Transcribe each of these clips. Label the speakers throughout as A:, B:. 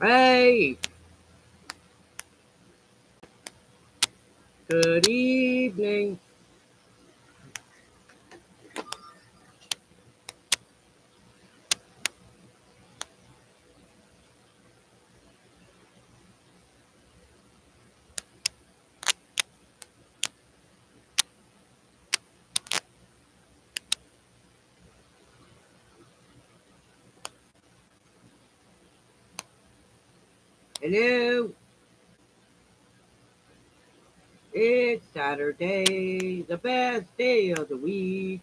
A: Hey, good evening. Hello, it's Saturday, the best day of the week.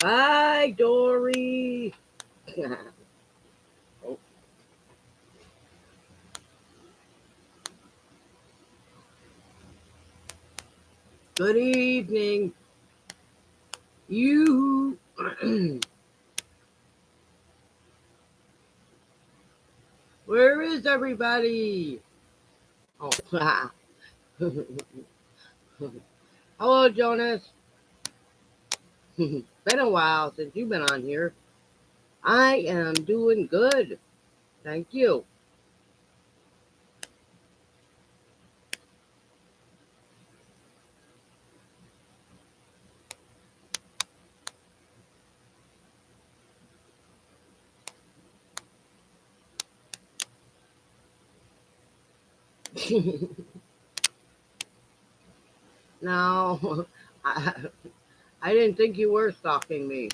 A: Hi, Dory. Oh, good evening, you. Where is everybody? Oh, hello, Jonas. Been a while since you've been on here. I am doing good. Thank you. Now, I, I didn't think you were stalking me.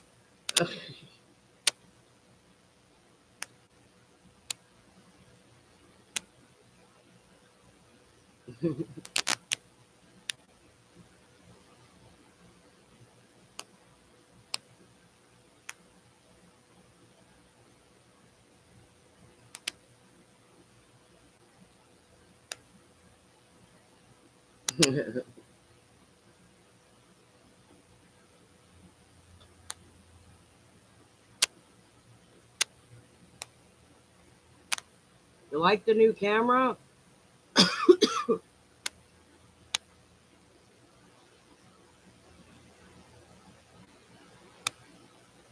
A: You like the new camera?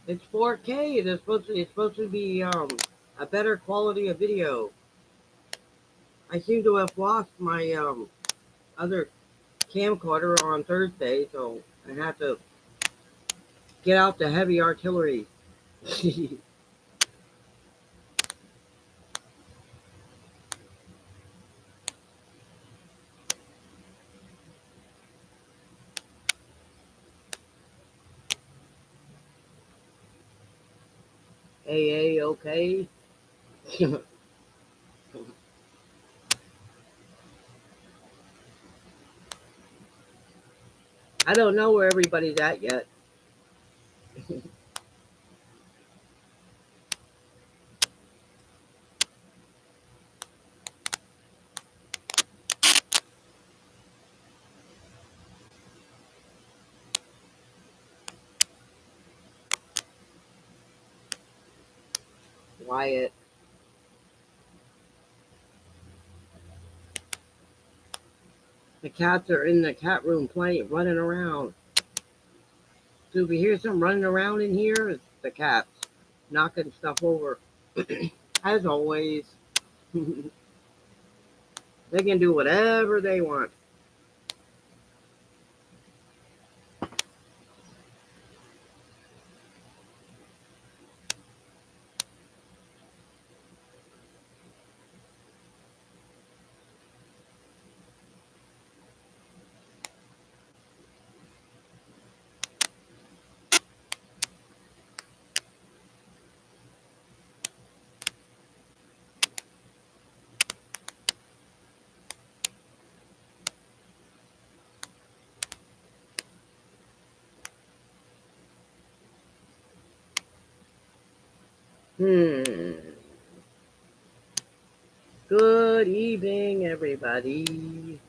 A: It's 4K. It's supposed to be a better quality of video. I seem to have lost my other camcorder on Thursday, so I had to get out the heavy artillery. AA, okay. I don't know where everybody's at yet. Wyatt. The cats are in the cat room playing, running around. So if you hear some running around in here, it's the cats knocking stuff over. As always, they can do whatever they want. Hmm. Good evening, everybody.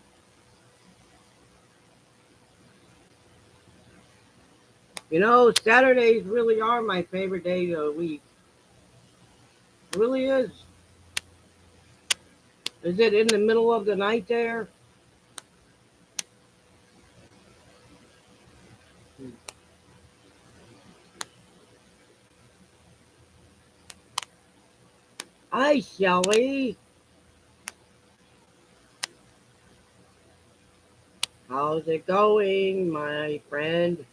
A: You know, Saturdays really are my favorite day of the week. It really is. Is it in the middle of the night there? Hi, Shelley. How's it going, my friend?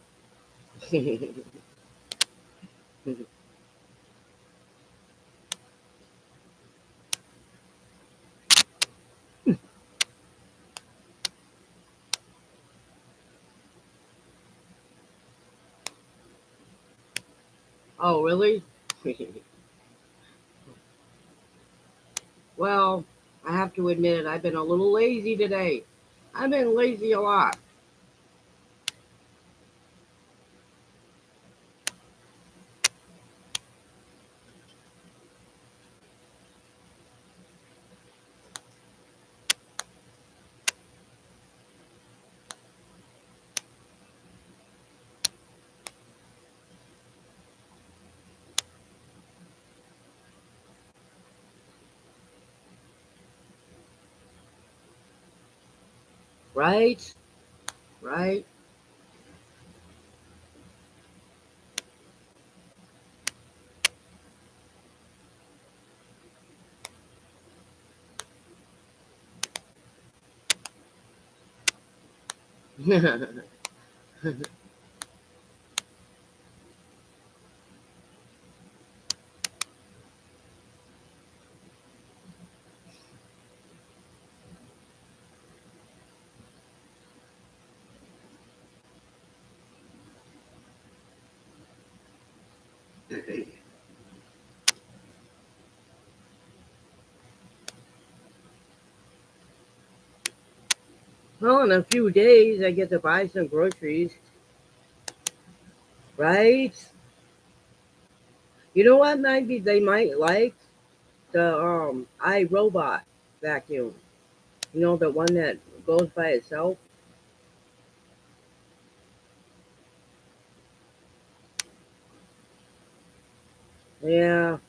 A: Oh, really? Well, I have to admit it, I've been a little lazy today. I've been lazy a lot. Right? Right? Well, in a few days, I get to buy some groceries. Right? You know what? Maybe they might like the iRobot vacuum. You know, the one that goes by itself. Yeah.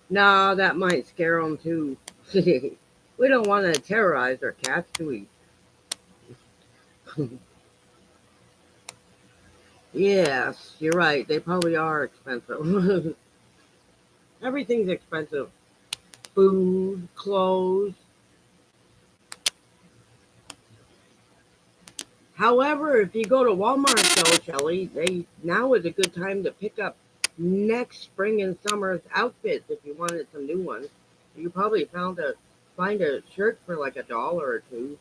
A: No, that might scare them too. We don't want to terrorize our cats, do we? Yes, you're right. They probably are expensive. Everything's expensive. Food, clothes. However, if you go to Walmart though, Shelly, they now is a good time to pick up next spring and summer's outfits if you wanted some new ones. You probably find a shirt for like $1 or two.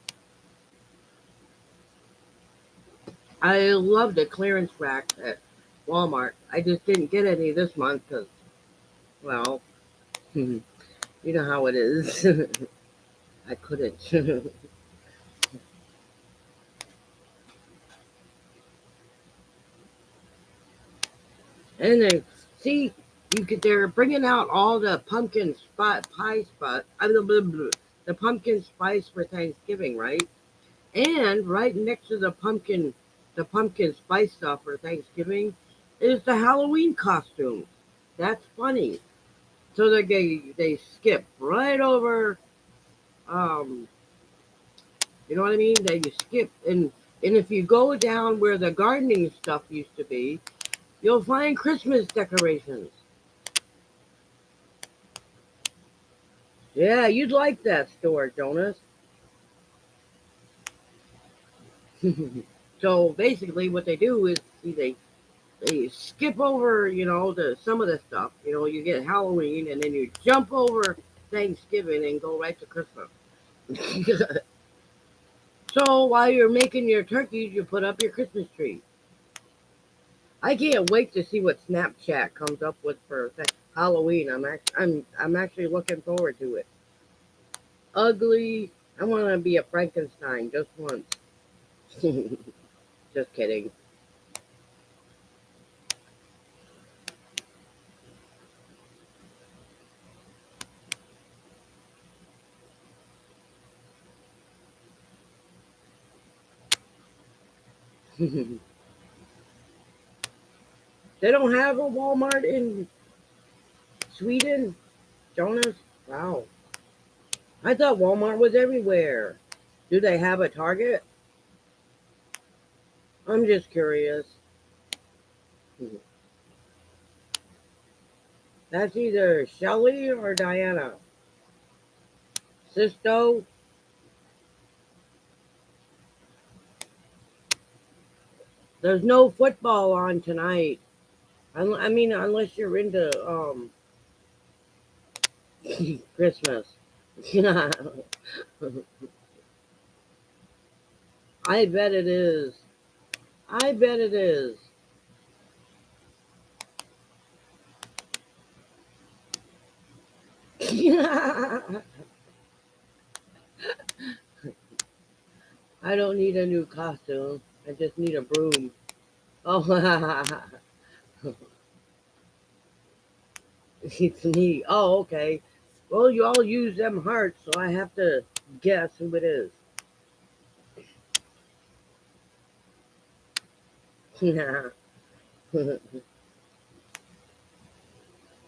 A: I love the clearance rack at Walmart. I just didn't get any this month because, well, you know how it is. I couldn't. And then see, they're bringing out all the pumpkin spot pie spot. The pumpkin spice for Thanksgiving, right? And right next to the pumpkin spice stuff for Thanksgiving, is the Halloween costume. That's funny. So they skip right over, um, you know what I mean? They skip and if you go down where the gardening stuff used to be, you'll find Christmas decorations. Yeah, you'd like that store, Jonas. So basically, what they do is they skip over, you know, the some of the stuff. You know, you get Halloween, and then you jump over Thanksgiving and go right to Christmas. So while you're making your turkeys, you put up your Christmas tree. I can't wait to see what Snapchat comes up with for Halloween. I'm actually looking forward to it. Ugly. I want to be a Frankenstein just once. Just kidding. They don't have a Walmart in Sweden, Jonas? Wow. I thought Walmart was everywhere. Do they have a Target? I'm just curious. That's either Shelly or Diana. Sisto, there's no football on tonight. I mean, unless you're into Christmas. I bet it is. I bet it is. I don't need a new costume. I just need a broom. Oh, it's me. Oh, okay. Well, you all use them hearts, so I have to guess who it is.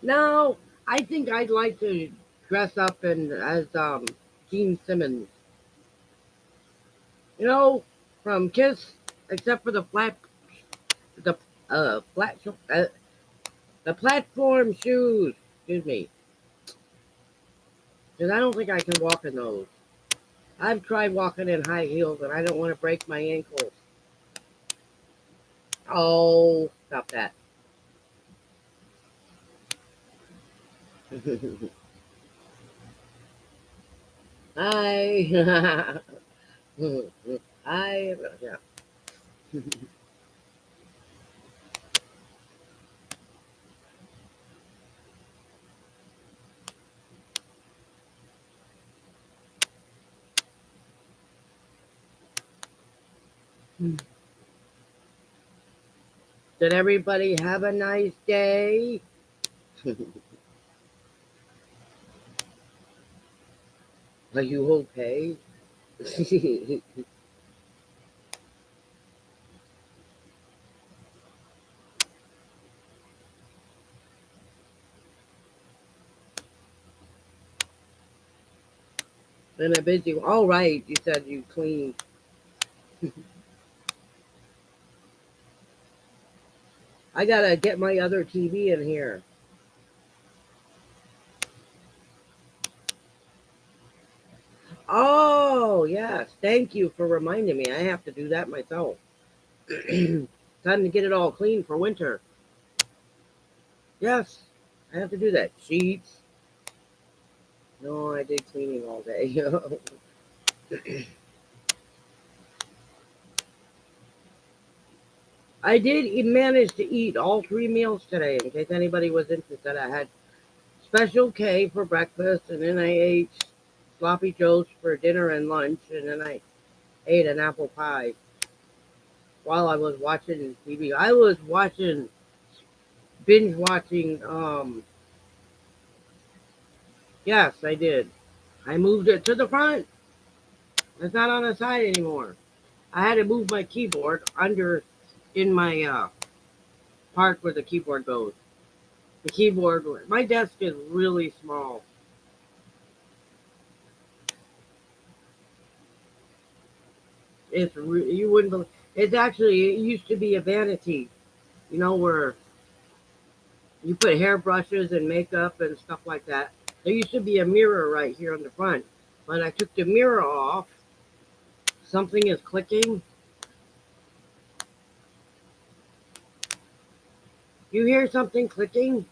A: No, I think I'd like to dress up in as Gene Simmons. You know, from Kiss, except for the flat the platform shoes. Excuse me, because I don't think I can walk in those. I've tried walking in high heels, and I don't want to break my ankles. Oh, stop that. I, yeah. Did everybody have a nice day? Are you okay? Been a busy. All right, you said you cleaned. I gotta get my other TV in here. Oh yes, thank you for reminding me. I have to do that myself. Time to get it all clean for winter. Yes, I have to do that. Sheets. No, I did cleaning all day. I did manage to eat all 3 meals today. In case anybody was interested, I had Special K for breakfast, and then I ate sloppy joes for dinner and lunch, and then I ate an apple pie while I was watching TV. I was binge watching. Yes, I did. I moved it to the front. It's not on the side anymore. I had to move my keyboard under in my part where the keyboard goes. The keyboard. My desk is really small. You wouldn't believe. It's actually it used to be a vanity. You know where you put hairbrushes and makeup and stuff like that. There used to be a mirror right here on the front. When I took the mirror off, something is clicking. You hear something clicking?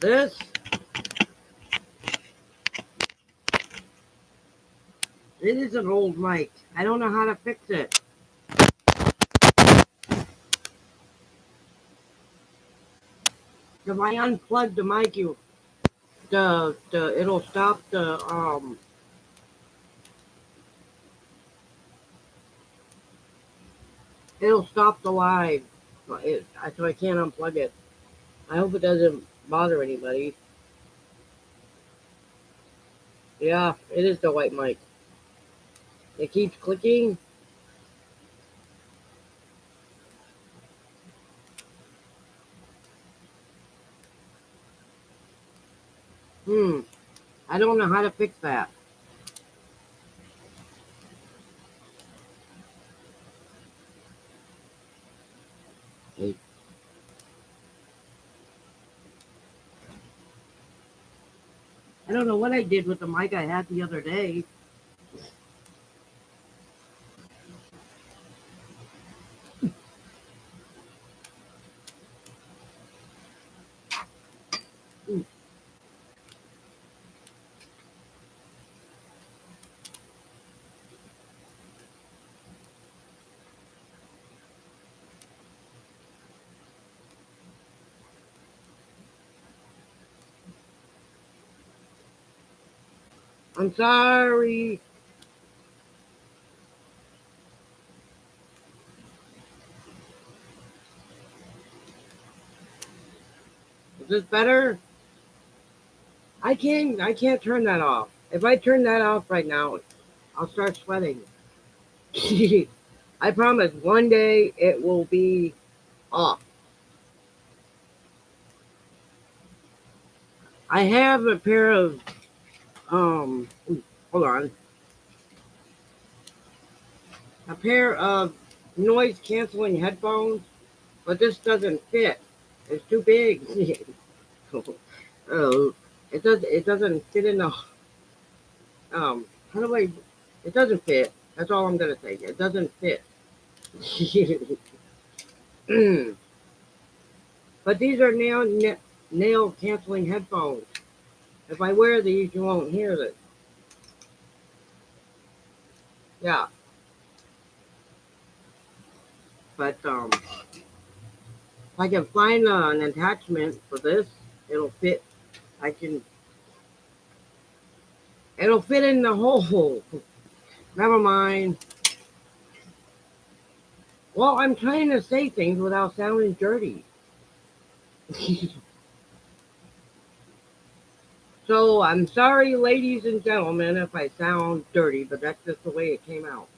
A: This? It is an old mic. I don't know how to fix it. If I unplug the mic, you it'll stop the live. So I can't unplug it. I hope it doesn't bother anybody. Yeah, it is the white mic. It keeps clicking. I don't know how to fix that. I don't know what I did with the mic I had the other day. I'm sorry. Is this better? I can't turn that off. If I turn that off right now, I'll start sweating. I promise one day it will be off. I have a pair of hold on. A pair of noise canceling headphones, but this doesn't fit. It's too big. Oh, it doesn't fit in the how do I it doesn't fit. That's all I'm gonna say. It doesn't fit. But these are nail canceling headphones. If I wear these, you won't hear this. Yeah, but if I can find an attachment for this, it'll fit. I can. It'll fit in the hole. Never mind. Well, I'm trying to say things without sounding dirty. So I'm sorry, ladies and gentlemen, if I sound dirty, but that's just the way it came out.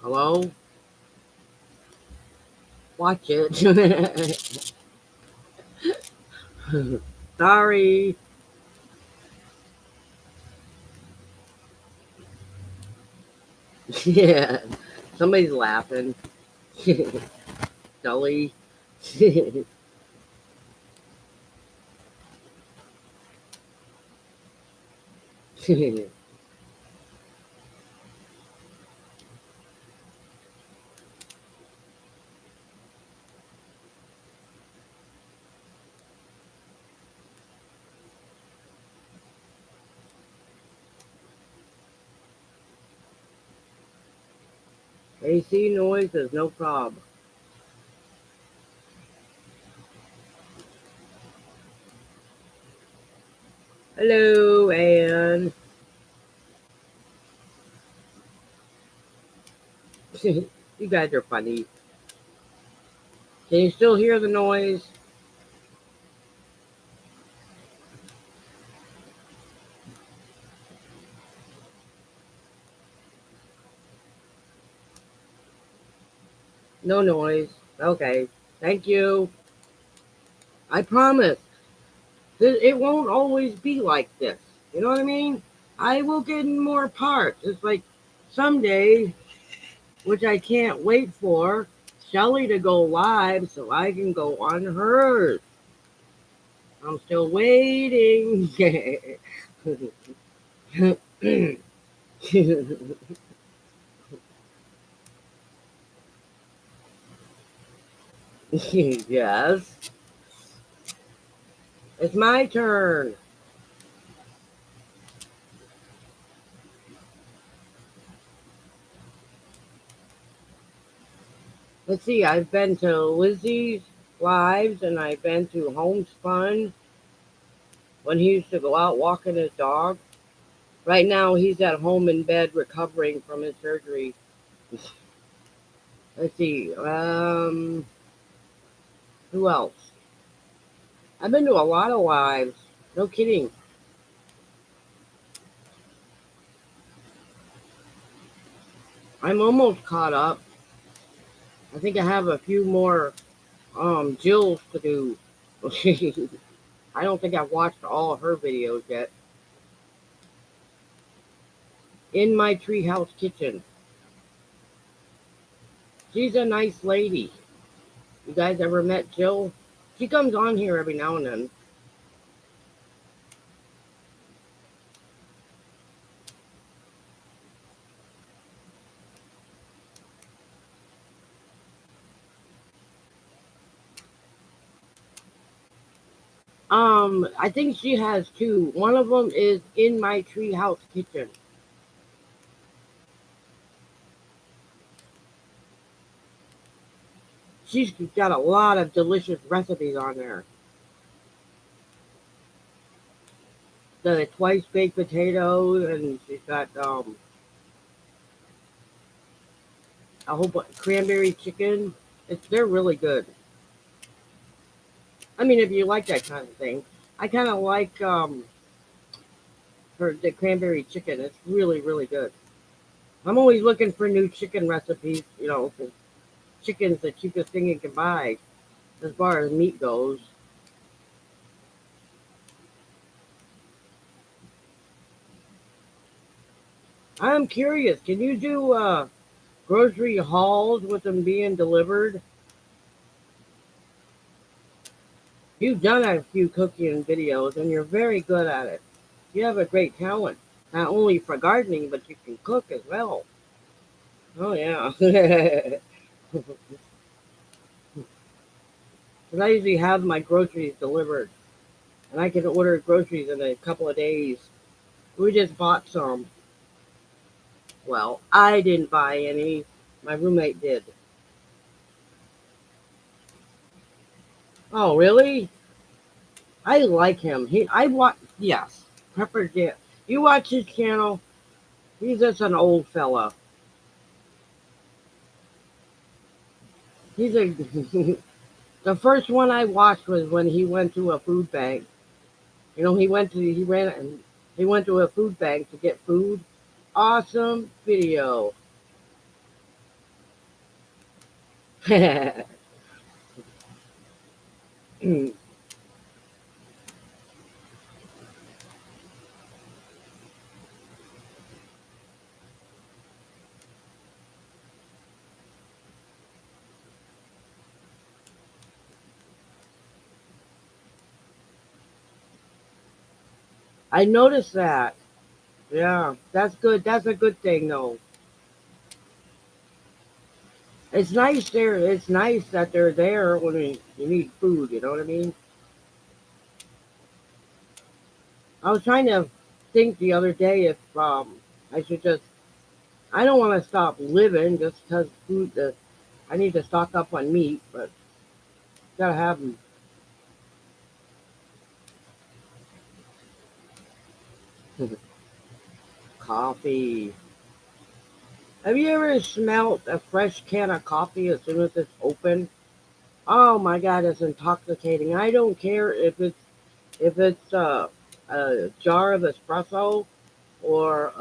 A: Hello? Watch it. Sorry. Yeah. Somebody's laughing. Dully. AC noise is no problem. Hello, Anne. You guys are funny. Can you still hear the noise? No noise. Okay. Thank you. I promise. It won't always be like this. You know what I mean? I will get more parts. It's like someday, which I can't wait for, Shelly to go live so I can go on hers. I'm still waiting. Yes. It's my turn. Let's see, I've been to Lizzie's Lives and I've been to Homespun when he used to go out walking his dog. Right now, he's at home in bed recovering from his surgery. Let's see, who else? I've been to a lot of lives. No kidding. I'm almost caught up. I think I have a few more Jill's to do. I don't think I've watched all of her videos yet. In My Treehouse Kitchen. She's a nice lady. You guys ever met Jill? She comes on here every now and then. I think she has two. One of them is In My Treehouse Kitchen. She's got a lot of delicious recipes on there. The twice baked potatoes, and she's got a whole bunch cranberry chicken. They're really good. I mean, if you like that kind of thing, I kind of like the cranberry chicken. It's really good. I'm always looking for new chicken recipes. You know, 'cause chicken's the cheapest thing you can buy as far as meat goes. I'm curious. Can you do grocery hauls with them being delivered? You've done a few cooking videos, and you're very good at it. You have a great talent, not only for gardening, but you can cook as well. Oh yeah. 'Cause I usually have my groceries delivered, and I can order groceries in a couple of days. We just bought some. Well, I didn't buy any. My roommate did. Oh, really? I like him. I watch. Yes, Pepper Dip. You watch his channel. He's just an old fella. He's a. The first one I watched was when he went to a food bank. You know, he ran and he went to a food bank to get food. Awesome video. I noticed that. Yeah, that's good. That's a good thing, though. It's nice there. It's nice that they're there when you need food. You know what I mean? I was trying to think the other day if I should just. I don't want to stop living just because food. I need to stock up on meat, but gotta have them. Coffee. Have you ever smelled a fresh can of coffee as soon as it's open? Oh my God, it's intoxicating. I don't care if it's a jar of espresso or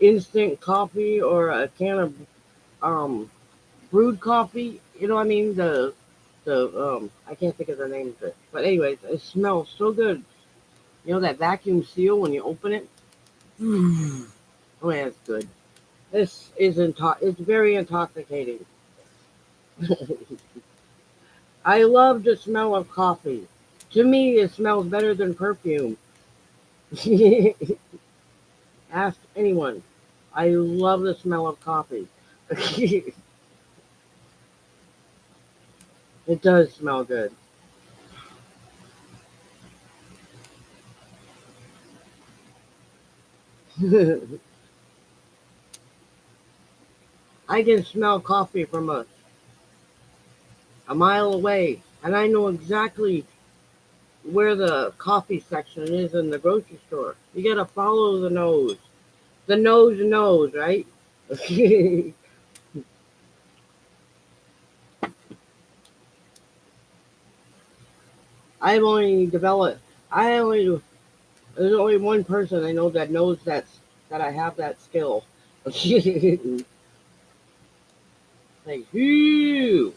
A: instant coffee or a can of um, brewed coffee. You know what I mean? The I can't think of the name of it, but anyways, it smells so good. You know that vacuum seal when you open it? Oh yeah, it's good. This is it's very intoxicating. I love the smell of coffee. To me, it smells better than perfume. Ask anyone. I love the smell of coffee. It does smell good. I can smell coffee from a mile away, and I know exactly where the coffee section is in the grocery store. You gotta follow the nose. The nose knows, right? I've only developed. I only There's only one person I know that knows that I have that skill. Like, whoo!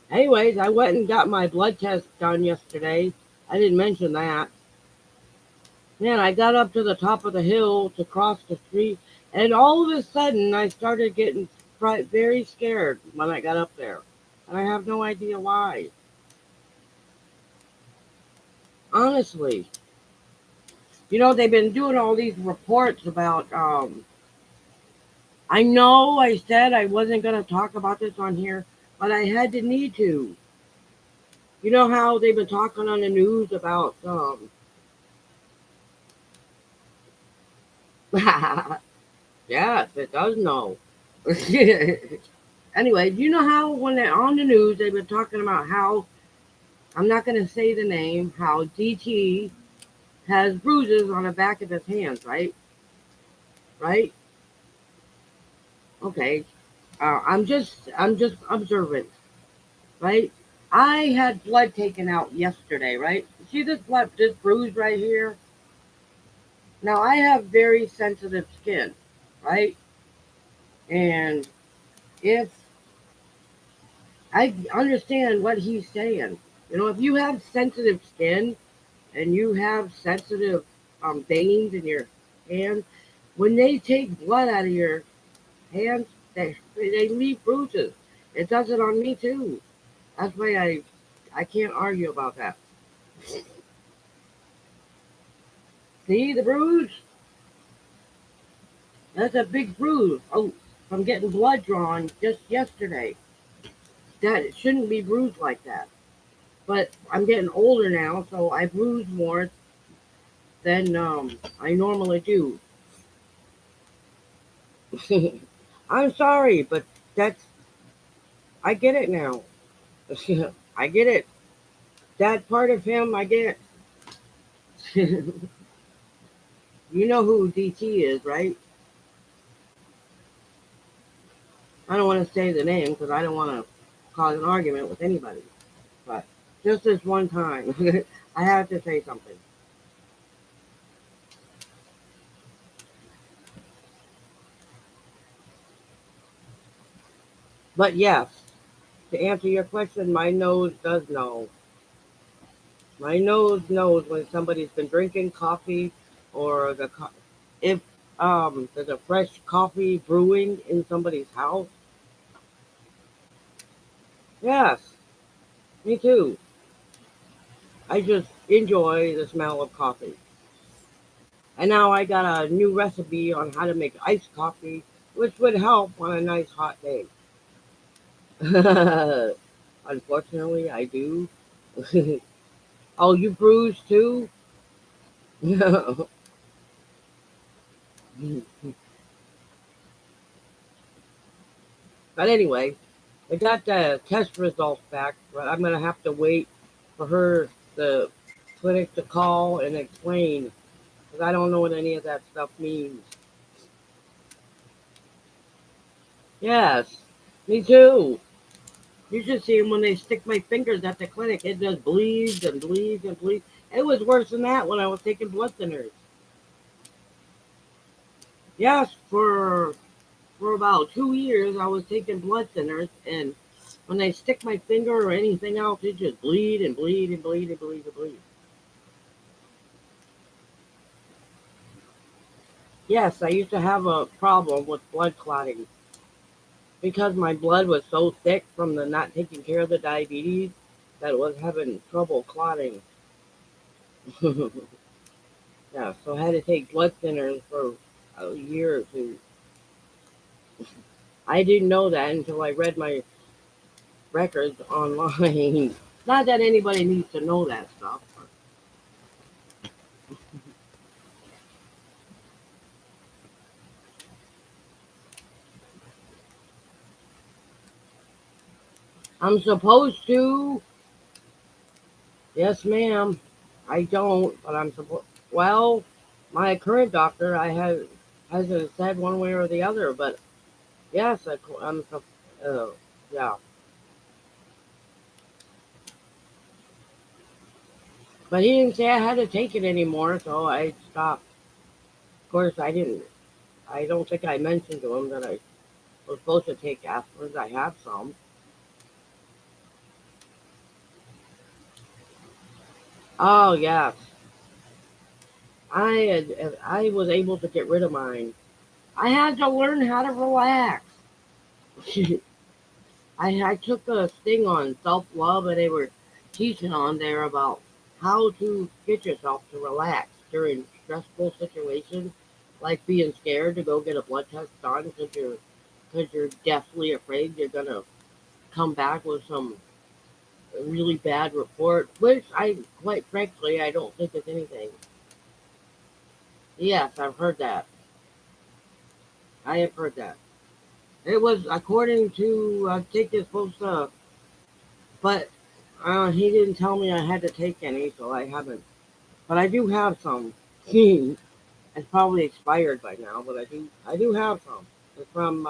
A: Anyways, I went and got my blood test done yesterday. I didn't mention that. Man, I got up to the top of the hill to cross the street, and all of a sudden I started getting very scared when I got up there. And I have no idea why. Honestly. They've been doing all these reports about, I know I said I wasn't going to talk about this on here, but I had to need to. You know how they've been talking on the news about, yes, it does know. Anyway, do you know how when they're on the news, they've been talking about how, I'm not going to say the name, how DT has bruises on the back of his hands, right? Right? Okay. I'm just observant, right? I had blood taken out yesterday, right? See this bruise right here? Now I have very sensitive skin, right? And if I understand what he's saying, if you have sensitive skin and you have sensitive veins in your hands, when they take blood out of your hands, they leave bruises. It does it on me too. That's why I can't argue about that. See the bruise? That's a big bruise. Oh, from getting blood drawn just yesterday. That it shouldn't be bruised like that. But I'm getting older now, so I bruise more than I normally do. I'm sorry, but that's I get it now. I get it. That part of him, I get. You know who DT is, right? I don't want to say the name because I don't want to cause an argument with anybody. But just this one time, I have to say something. But yes, to answer your question, my nose does know. My nose knows when somebody's been drinking coffee or if there's a fresh coffee brewing in somebody's house. Yes, me too. I just enjoy the smell of coffee. And now I got a new recipe on how to make iced coffee, which would help on a nice hot day. Unfortunately, I do. Oh, you bruise too? But anyway, I got the test results back, but I'm gonna have to wait for the clinic to call and explain because I don't know what any of that stuff means. Yes, me too. You should see when they stick my fingers at the clinic. It just bleeds and bleeds and bleeds. It was worse than that when I was taking blood thinners. Yes, for about 2 years I was taking blood thinners, and when they stick my finger or anything else, it just bleed and bleed and bleed and bleed and bleed. Yes, I used to have a problem with blood clotting because my blood was so thick from the not taking care of the diabetes that it was having trouble clotting. Yeah, so I had to take blood thinners for a year or two. I didn't know that until I read my records online. Not that anybody needs to know that stuff. But I'm supposed to. Yes, ma'am. I don't, but I'm supposed. Well, my current doctor, I have hasn't said one way or the other, but yes, I'm. Yeah, but he didn't say I had to take it anymore, so I stopped. Of course, I didn't. I don't think I mentioned to him that I was supposed to take aspirin. I have some. Oh yes, I was able to get rid of mine. I had to learn how to relax. I took a thing on self love, and they were teaching on there about how to get yourself to relax during stressful situations, like being scared to go get a blood test done because you're deathly afraid you're gonna come back with some really bad report, which I quite frankly I don't think is anything. Yes, I've heard that. I have heard that. It was according to I think it's supposed to, but he didn't tell me I had to take any, so I haven't. But I do have some. it's probably expired by now, but I do have some. It's from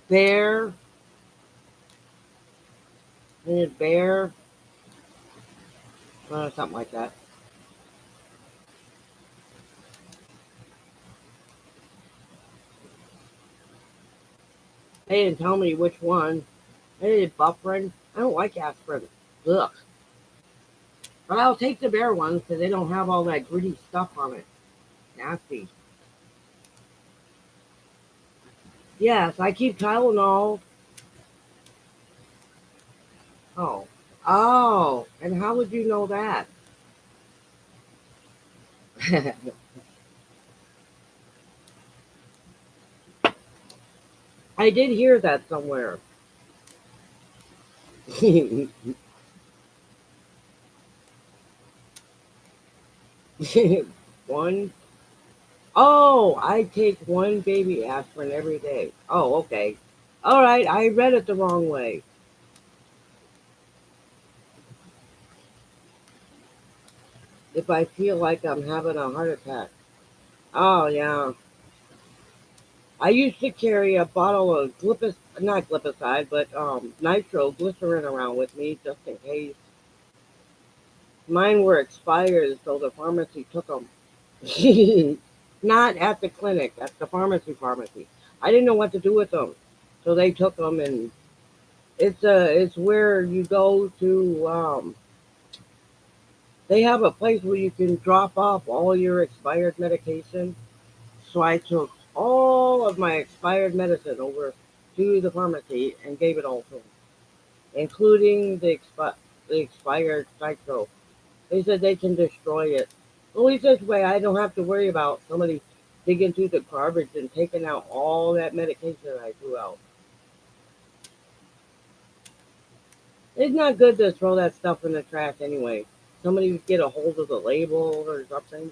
A: Bear. I think it's Bear, something like that. They didn't tell me which one. They did Buffering. I don't like aspirin. Ugh. But I'll take the Bear ones because they don't have all that gritty stuff on it. Nasty. Yes, I keep Tylenol. Oh. Oh. And how would you know that? I did hear that somewhere. one. Oh, I take one baby aspirin every day. Oh, okay. All right, I read it the wrong way. If I feel like I'm having a heart attack. Oh, yeah. I used to carry a bottle of not glipizide, but nitroglycerin around with me just in case. Mine were expired, so the pharmacy took them. Not at the clinic, at the pharmacy. I didn't know what to do with them, so they took them, and it's where you go to. They have a place where you can drop off all your expired medication. So I took all of my expired medicine over to the pharmacy and gave it all to them, including the expired Cyclo. They said they can destroy it. At least this way I don't have to worry about somebody digging through the garbage and taking out all that medication I threw out. It's not good to throw that stuff in the trash anyway. Somebody would get a hold of the label or something.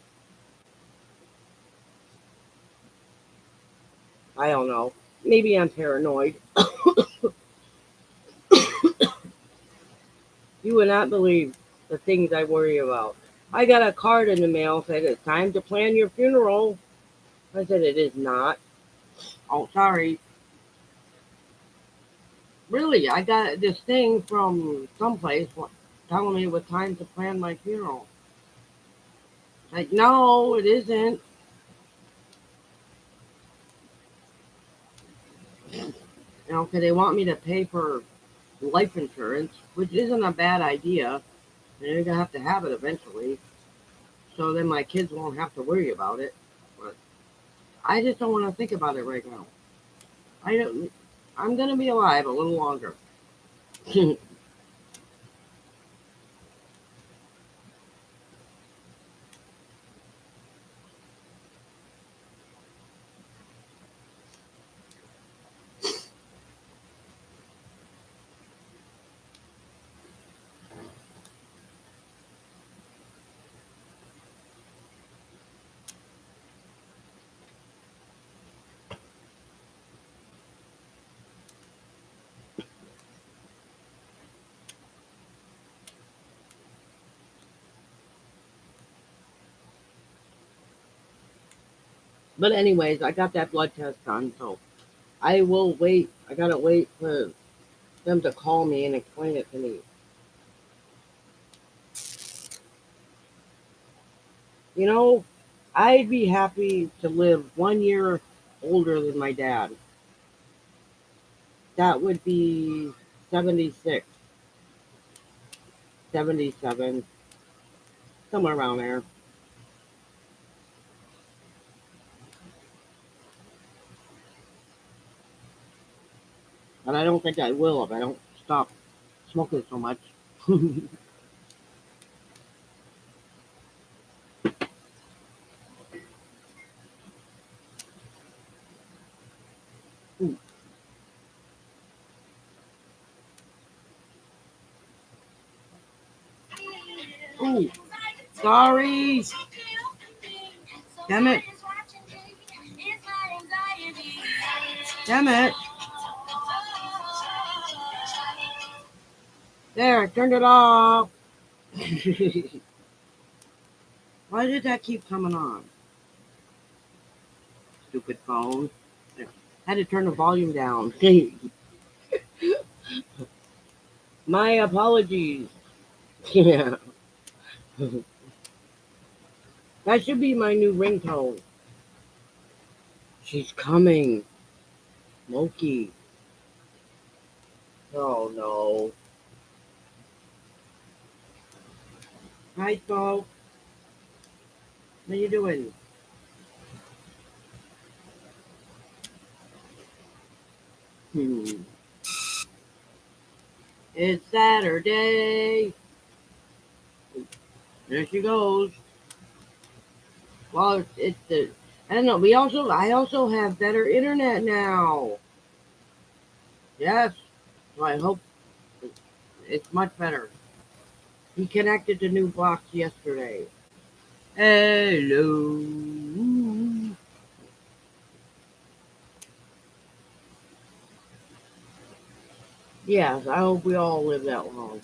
A: I don't know. Maybe I'm paranoid. You would not believe the things I worry about. I got a card in the mail said it's time to plan your funeral. I said it is not. Oh, sorry. Really, I got this thing from someplace telling me it was time to plan my funeral. Like, no, it isn't. You know, because they want me to pay for life insurance, which isn't a bad idea. And they're gonna have to have it eventually, so then my kids won't have to worry about it. But I just don't want to think about it right now. I don't. I'm gonna be alive a little longer. But anyways, I got that blood test done, so I will wait. I gotta wait for them to call me and explain it to me. You know, I'd be happy to live 1 year older than my dad. That would be 76, 77, somewhere around there. But I don't think I will if I don't stop smoking so much. Ooh, ooh, sorry. Damn it. Damn it. There, I turned it off. Why did that keep coming on? Stupid phone. There. Had to turn the volume down. My apologies. Yeah. That should be my new ringtone. She's coming. Loki. Oh no. Hi, Bo. What are you doing? Hmm. It's Saturday. There she goes. Well, it's the. I don't know. I also have better internet now. Yes. So I hope it's much better. He connected to new box yesterday. Hello. Yes, I hope we all live that long.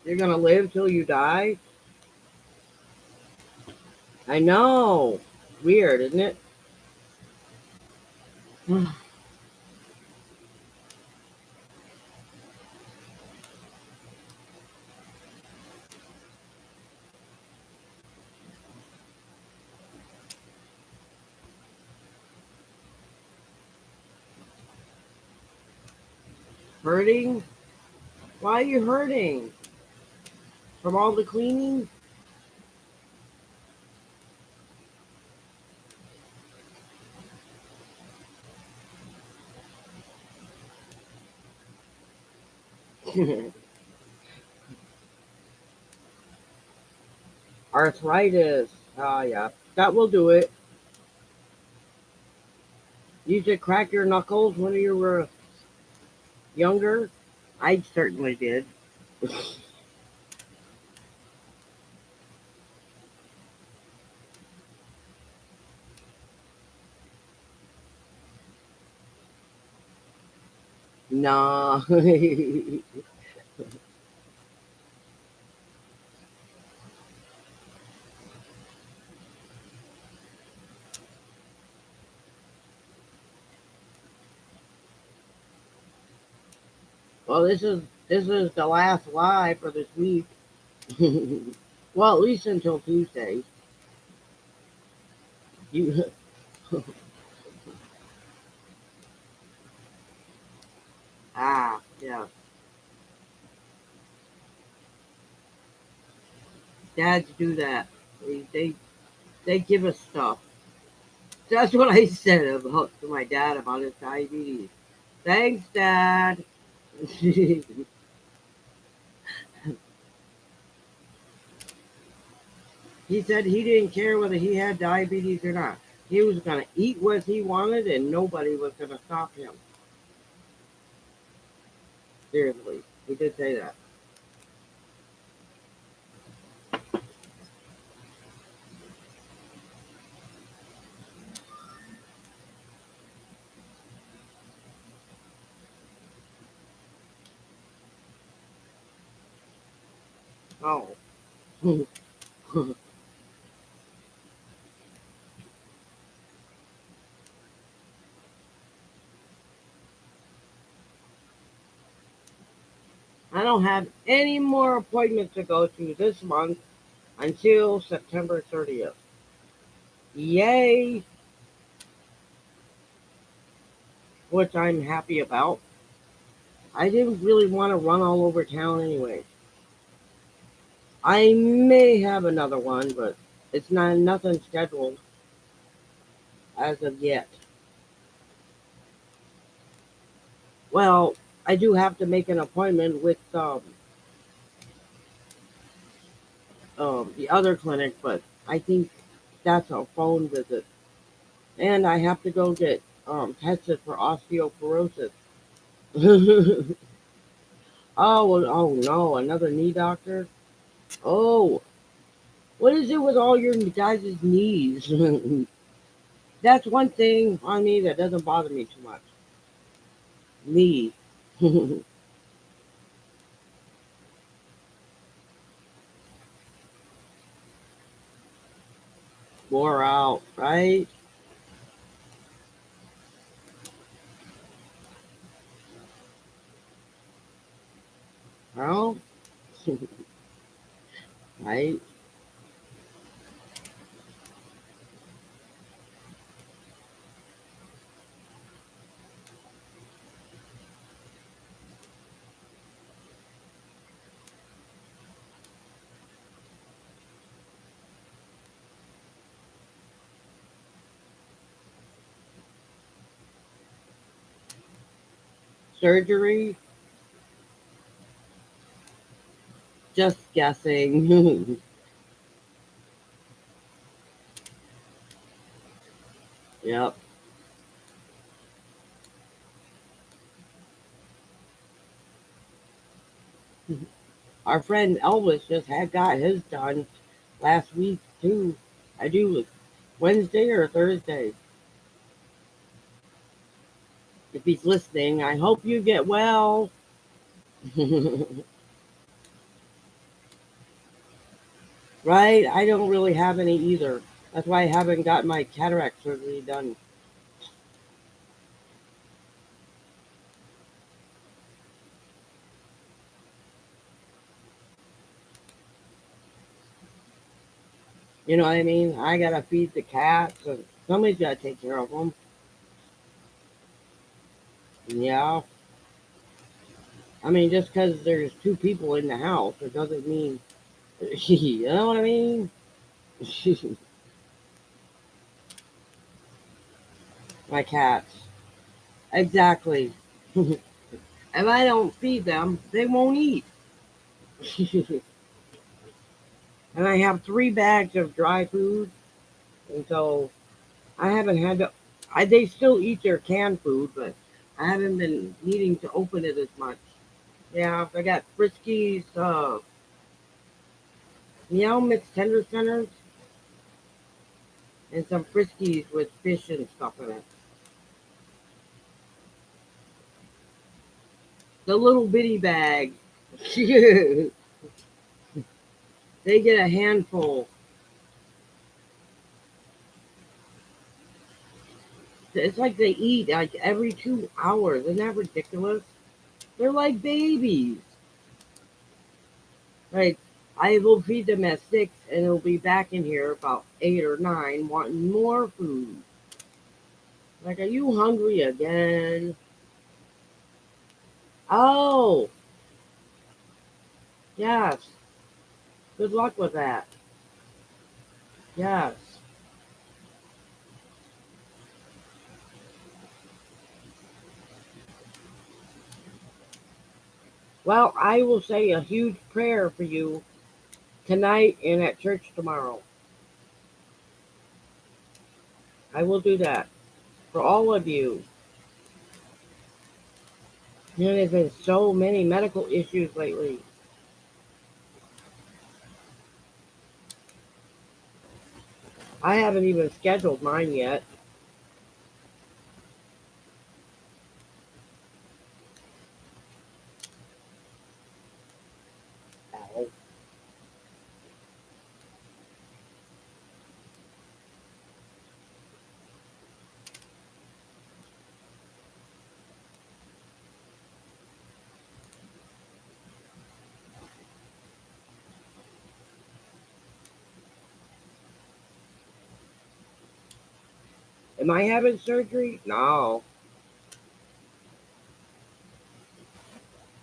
A: You're gonna live till you die? I know. Weird, isn't it? Hurting? Why are you hurting? From all the cleaning? Arthritis. Ah, yeah. That will do it. You used to crack your knuckles when you were younger? I certainly did. Nah. Well, this is the last live for this week. Well, at least until Tuesday. You, yeah. Dads do that. They give us stuff. That's what I said about to my dad about his diabetes. Thanks, Dad. He said he didn't care whether he had diabetes or not. He was going to eat what he wanted and nobody was going to stop him. Seriously. He did say that. Oh. I don't have any more appointments to go to this month until September 30th. Yay! Which I'm happy about. I didn't really want to run all over town anyway. I may have another one, but it's not nothing scheduled as of yet. Well, I do have to make an appointment with the other clinic, but I think that's a phone visit, and I have to go get tested for osteoporosis. Oh no, another knee doctor. Oh, what is it with all your guys' knees? That's one thing on me that doesn't bother me too much. Knee. Wore out, right? Well, right? Surgery? Just guessing. Yep. Our friend Elvis just had got his done last week too. I do Wednesday or Thursday. If he's listening, I hope you get well. Right? I don't really have any either. That's why I haven't got my cataract surgery done. You know what I mean? I gotta feed the cats, and somebody's gotta take care of them. Yeah. I mean, just because there's two people in the house, it doesn't mean, you know what I mean? My cats. Exactly. If I don't feed them, they won't eat. And I have 3 bags of dry food, and so I haven't had to. They still eat their canned food, but I haven't been needing to open it as much. Yeah, I got Friskies, Meow Mix Tender Centers, and some Friskies with fish and stuff in it. The little bitty bag. They get a handful. It's like they eat like every 2 hours. Isn't that ridiculous? They're like babies. Like I will feed them at 6, and it'll be back in here about 8 or 9, wanting more food. Like, are you hungry again? Oh, yes. Good luck with that. Yes. Well, I will say a huge prayer for you tonight and at church tomorrow. I will do that for all of you. There's been so many medical issues lately. I haven't even scheduled mine yet. Ow. Am I having surgery? No.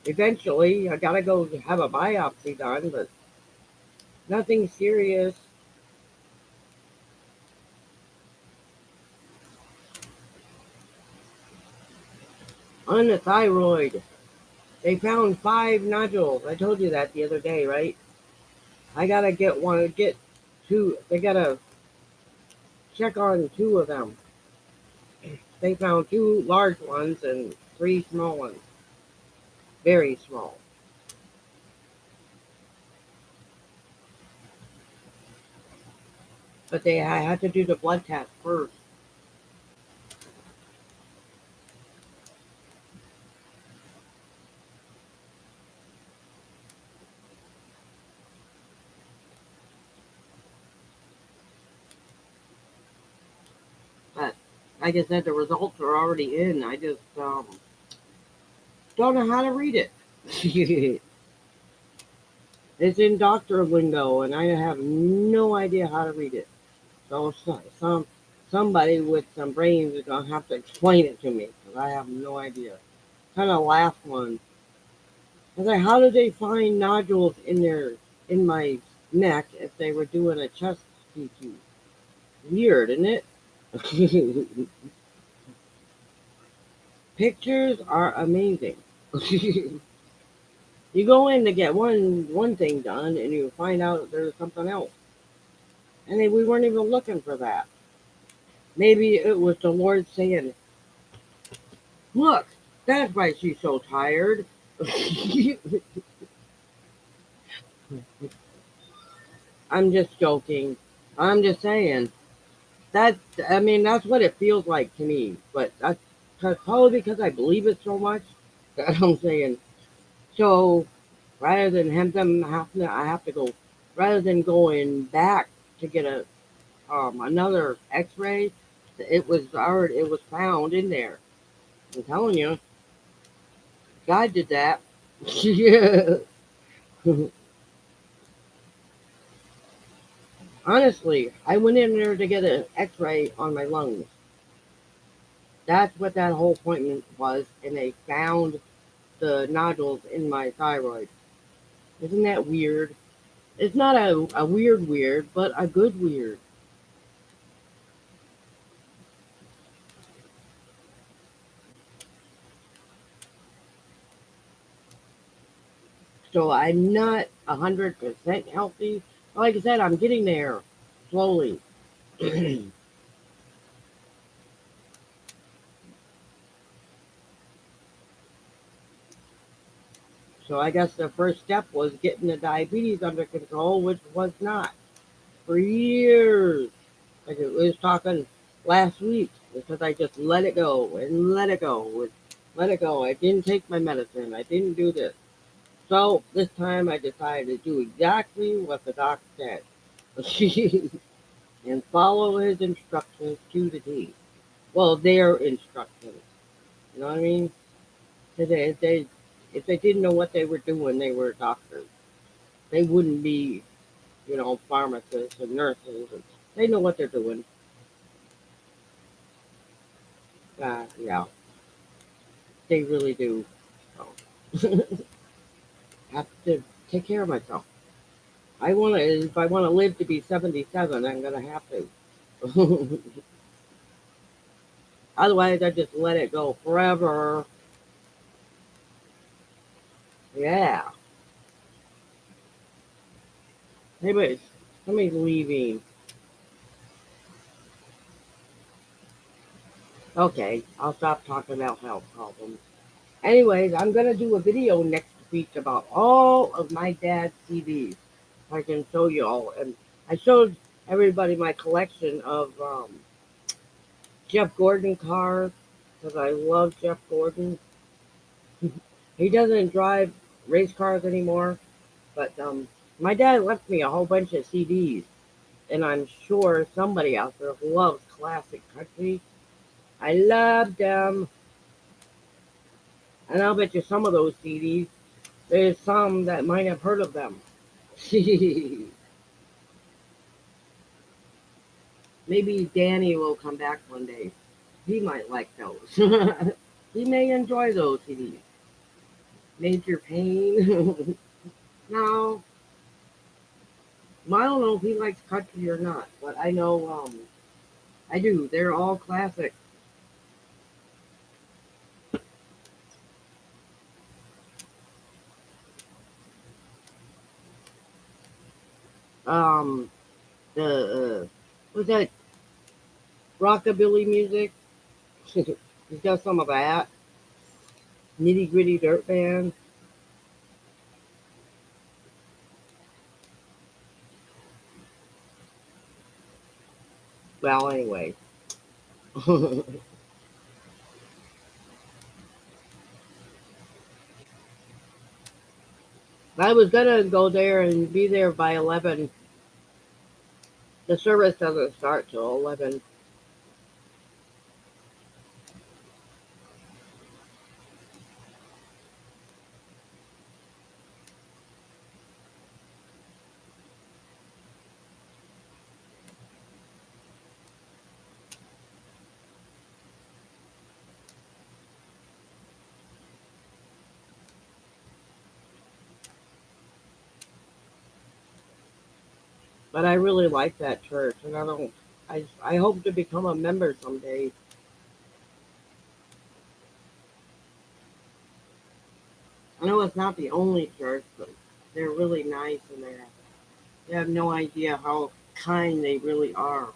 A: Eventually, I gotta go have a biopsy done, but nothing serious. On the thyroid, they found 5 nodules. I told you that the other day, right? I gotta get two. They gotta check on 2 of them. They found 2 large ones and 3 small ones, very small. But I had to do the blood test first. But like I said, the results are already in. I just don't know how to read it. It's in doctor lingo, and I have no idea how to read it. Somebody with some brains is gonna have to explain it to me because I have no idea. Kind of last one. I was like, how did they find nodules in my neck if they were doing a chest CT? Weird, isn't it? Pictures are amazing. You go in to get one thing done, and you find out there's something else, and we weren't even looking for that. Maybe it was the Lord saying, "Look, that's why she's so tired." I'm just joking. I'm just saying that. I mean, that's what it feels like to me. But that's probably because I believe it so much that I'm saying. So rather than I have to go. Rather than going back to get another X-ray, it was found in there. I'm telling you, God did that. Yeah. Honestly, I went in there to get an X-ray on my lungs. That's what that whole appointment was, and they found the nodules in my thyroid. Isn't that weird? It's not a weird, but a good weird. So I'm not 100% healthy. Like I said, I'm getting there slowly. So I guess the first step was getting the diabetes under control, which was not for years. Like it was talking last week because I just let it go and let it go and let it go. I didn't take my medicine. I didn't do this. So this time I decided to do exactly what the doc said and follow his instructions to the T. Well, their instructions. You know what I mean? If they didn't know what they were doing, they were doctors. They wouldn't be, pharmacists and nurses. They know what they're doing. Yeah, they really do. So, have to take care of myself. If I want to live to be 77, I'm gonna have to. Otherwise, I just let it go forever. Yeah. Anyways, somebody's leaving. Okay, I'll stop talking about health problems. Anyways, I'm gonna do a video next week about all of my dad's CDs. I can show you all, and I showed everybody my collection of Jeff Gordon cars because I love Jeff Gordon. He doesn't drive race cars anymore, but my dad left me a whole bunch of CDs, and I'm sure somebody out there loves classic country. I love them, and I'll bet you some of those CDs, there's some that might have heard of them. Maybe Danny will come back one day. He might like those. He may enjoy those CDs. Major Pain. No, I don't know if he likes country or not, but I know I do. They're all classic. Um, the what's that rockabilly music? He's got some of that. Nitty Gritty Dirt Band. Well, anyway, I was gonna go there and be there by 11. The service doesn't start till 11. But I really like that church, and I don't. I hope to become a member someday. I know it's not the only church, but they're really nice in there. You have no idea how kind they really are.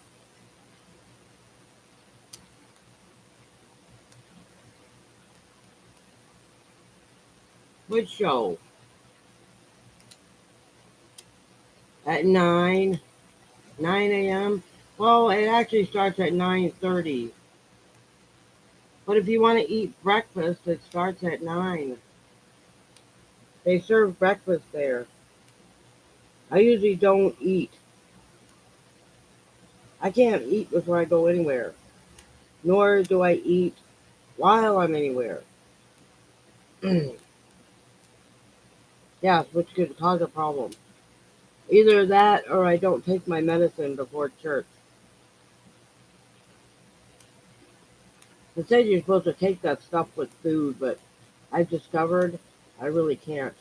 A: Which show? At 9 a.m. Well, it actually starts at 9:30. But if you want to eat breakfast, it starts at 9. They serve breakfast there. I usually don't eat. I can't eat before I go anywhere. Nor do I eat while I'm anywhere. Yes, which could cause a problem. Either that or I don't take my medicine before church. It said you're supposed to take that stuff with food, but I've discovered I really can't.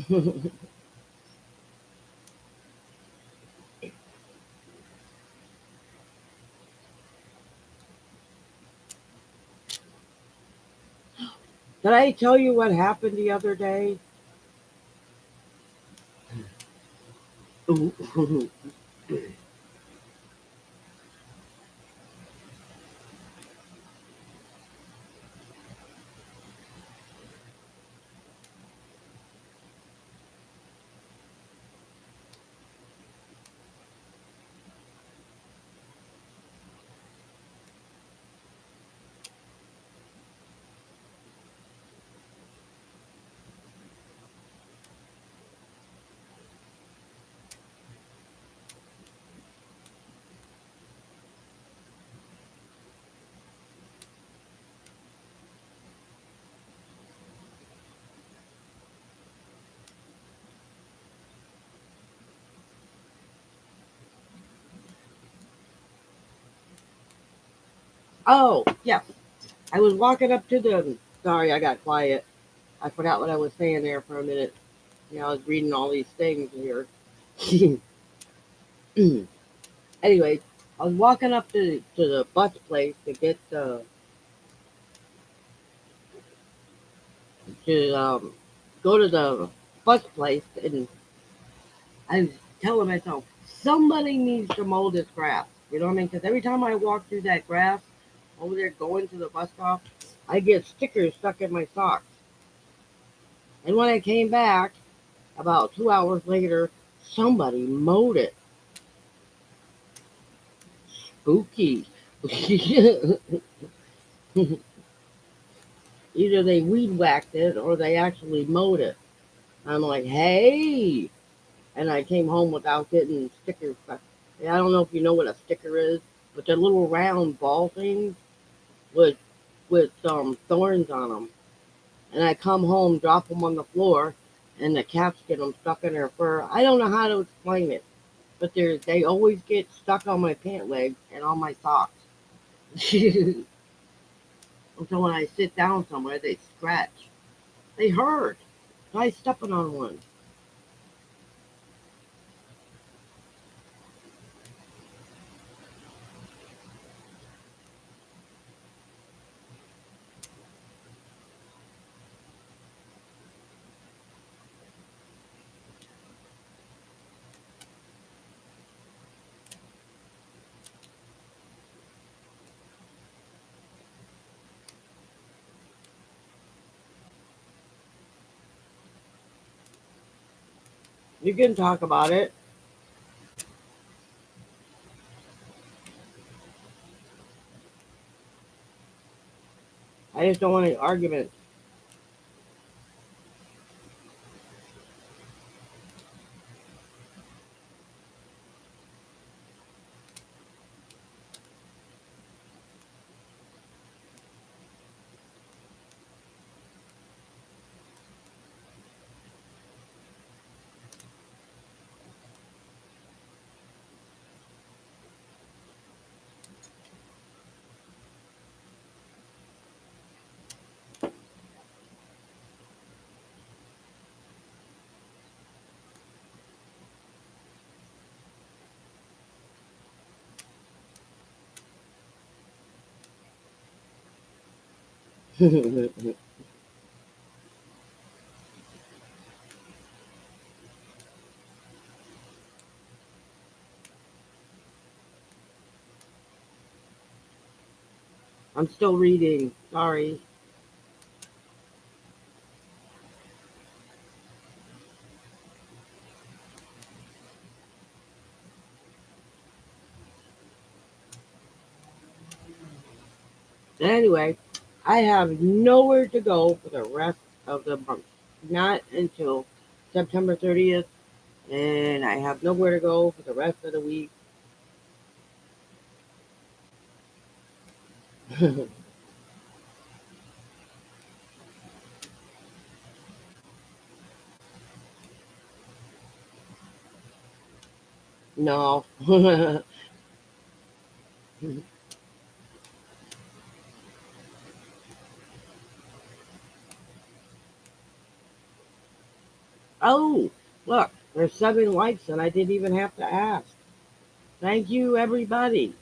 A: Did I tell you what happened the other day? Oh, yes. I was walking up to the. Sorry, I got quiet. I forgot what I was saying there for a minute. I was reading all these things here. Anyway, I was walking up to the bus place to get to go to the bus place, and I was telling myself somebody needs to mow this grass. You know what I mean? Because every time I walk through that grass over there going to the bus stop, I get stickers stuck in my socks. And when I came back about 2 hours later, somebody mowed it. Spooky. Either they weed whacked it or they actually mowed it. I'm like, hey. And I came home without getting stickers. I don't know if you know what a sticker is, but they're little round ball things with thorns on them. And I come home, drop them on the floor, and the cats get them stuck in their fur. I don't know how to explain it. but they always get stuck on my pant leg and on my socks. So when I sit down somewhere, they scratch. They hurt. Try stepping on one. You can talk about it. I just don't want any arguments. I'm still reading. Sorry. Anyway, I have nowhere to go for the rest of the month. Not until September 30th, and I have nowhere to go for the rest of the week. No. Oh, look, there's 7 likes, and I didn't even have to ask. Thank you, everybody.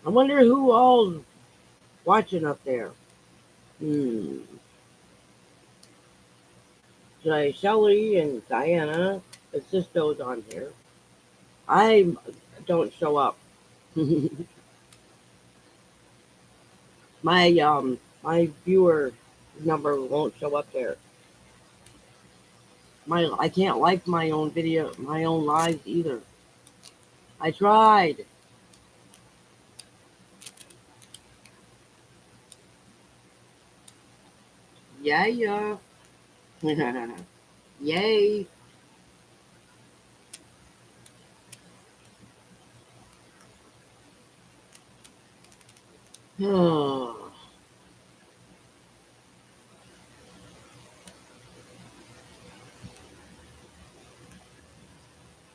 A: I wonder who all's watching up there. Hmm. Today, Shelly and Diana, Sisto's on here. I don't show up. My viewer number won't show up there. I can't like my own video, my own lives either. I tried. Yeah, yeah. Yay.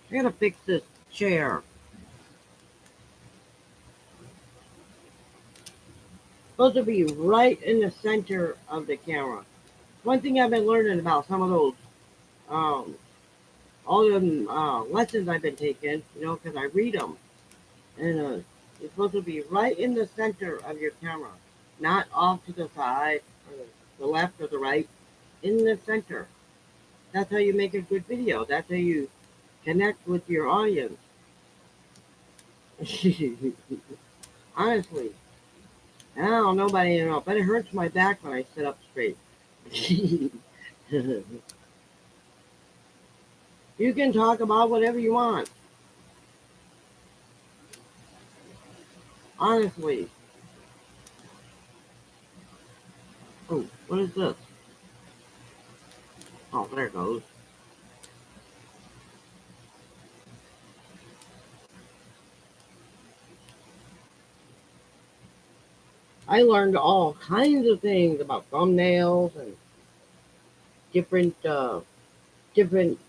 A: I gotta fix this chair. Supposed to be right in the center of the camera. One thing I've been learning about some of those, um, all them lessons I've been taking, because I read them, and it's supposed to be right in the center of your camera, not off to the side, or the left or the right, in the center. That's how you make a good video. That's how you connect with your audience. Honestly, I don't know about anything else, but it hurts my back when I sit up straight. You can talk about whatever you want. Honestly. Oh, what is this? Oh, there it goes. I learned all kinds of things about thumbnails and different.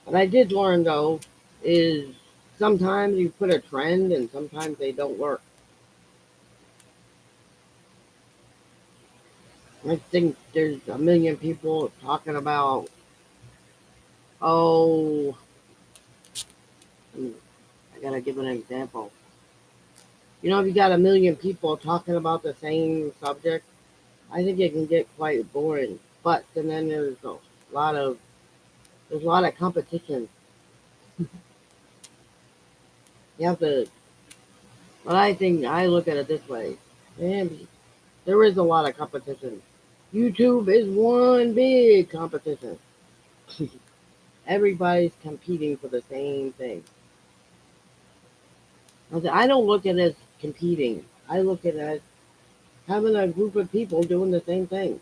A: What I did learn though is sometimes you put a trend and sometimes they don't work. I think there's a million people talking about, oh, I gotta give an example. If you got a million people talking about the same subject, I think it can get quite boring. But and then lot of there's a lot of competition. You have to. But I think I look at it this way, and there is a lot of competition. YouTube is one big competition. Everybody's competing for the same thing. I don't look at it as competing. I look at it as having a group of people doing the same thing.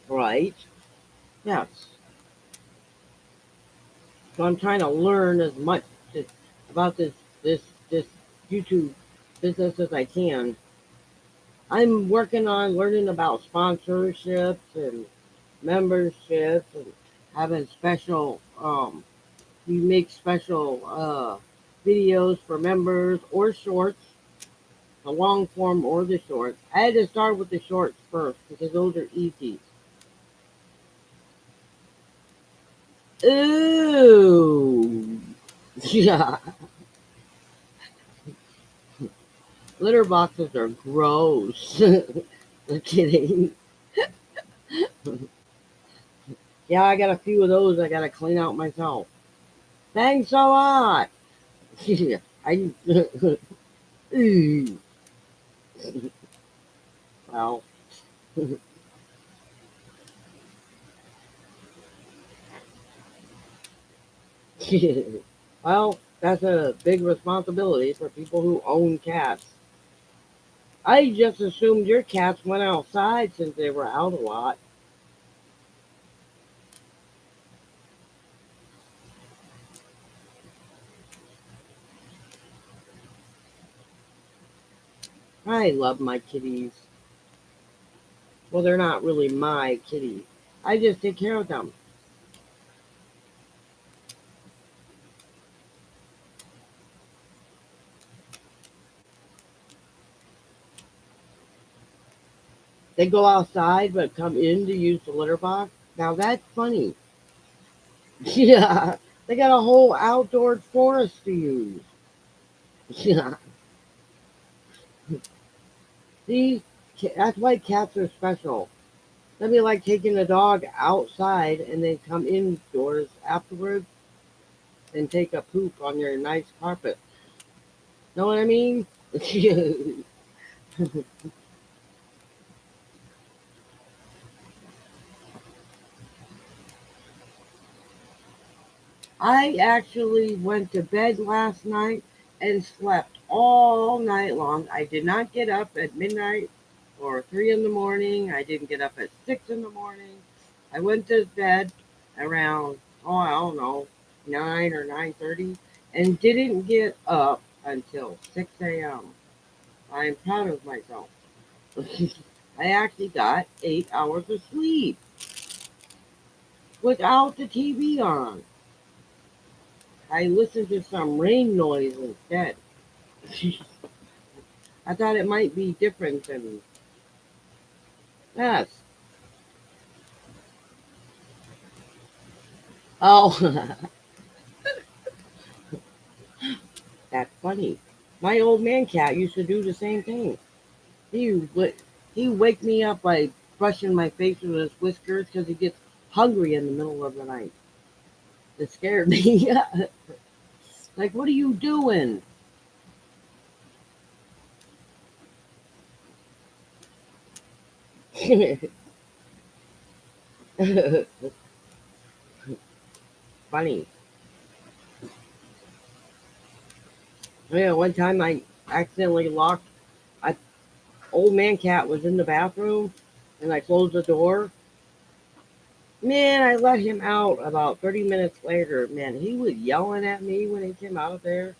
A: Right? Yes. So I'm trying to learn as much as, about this YouTube business as I can. I'm working on learning about sponsorships and memberships and having special we make special videos for members or shorts, the long form or the shorts. I had to start with the shorts first because those are easy. Ooh. Yeah. Litter boxes are gross. I'm kidding. Yeah, I got a few of those I gotta clean out myself. Thanks a lot. I well, well, that's a big responsibility for people who own cats. I just assumed your cats went outside since they were out a lot. I love my kitties. Well, they're not really my kitties. I just take care of them. They go outside but come in to use the litter box. Now that's funny. Yeah, they got a whole outdoor forest to use. Yeah, see, that's why cats are special. That'd be like taking a dog outside and then come indoors afterwards and take a poop on your nice carpet. Know what I mean? I actually went to bed last night and slept all night long. I did not get up at midnight or 3 in the morning. I didn't get up at 6 in the morning. I went to bed around, oh, I don't know, 9 or 9:30, and didn't get up until 6 a.m. I'm proud of myself. I actually got 8 hours of sleep without the TV on. I listened to some rain noise instead. I thought it might be different than yes. Oh, that's funny. My old man cat used to do the same thing. He would he wake me up by brushing my face with his whiskers because he gets hungry in the middle of the night. It scared me. Like, what are you doing? Funny. Yeah, one time I accidentally locked. I old man cat was in the bathroom, and I closed the door. Man, I let him out about 30 minutes later. Man, he was yelling at me when he came out of there.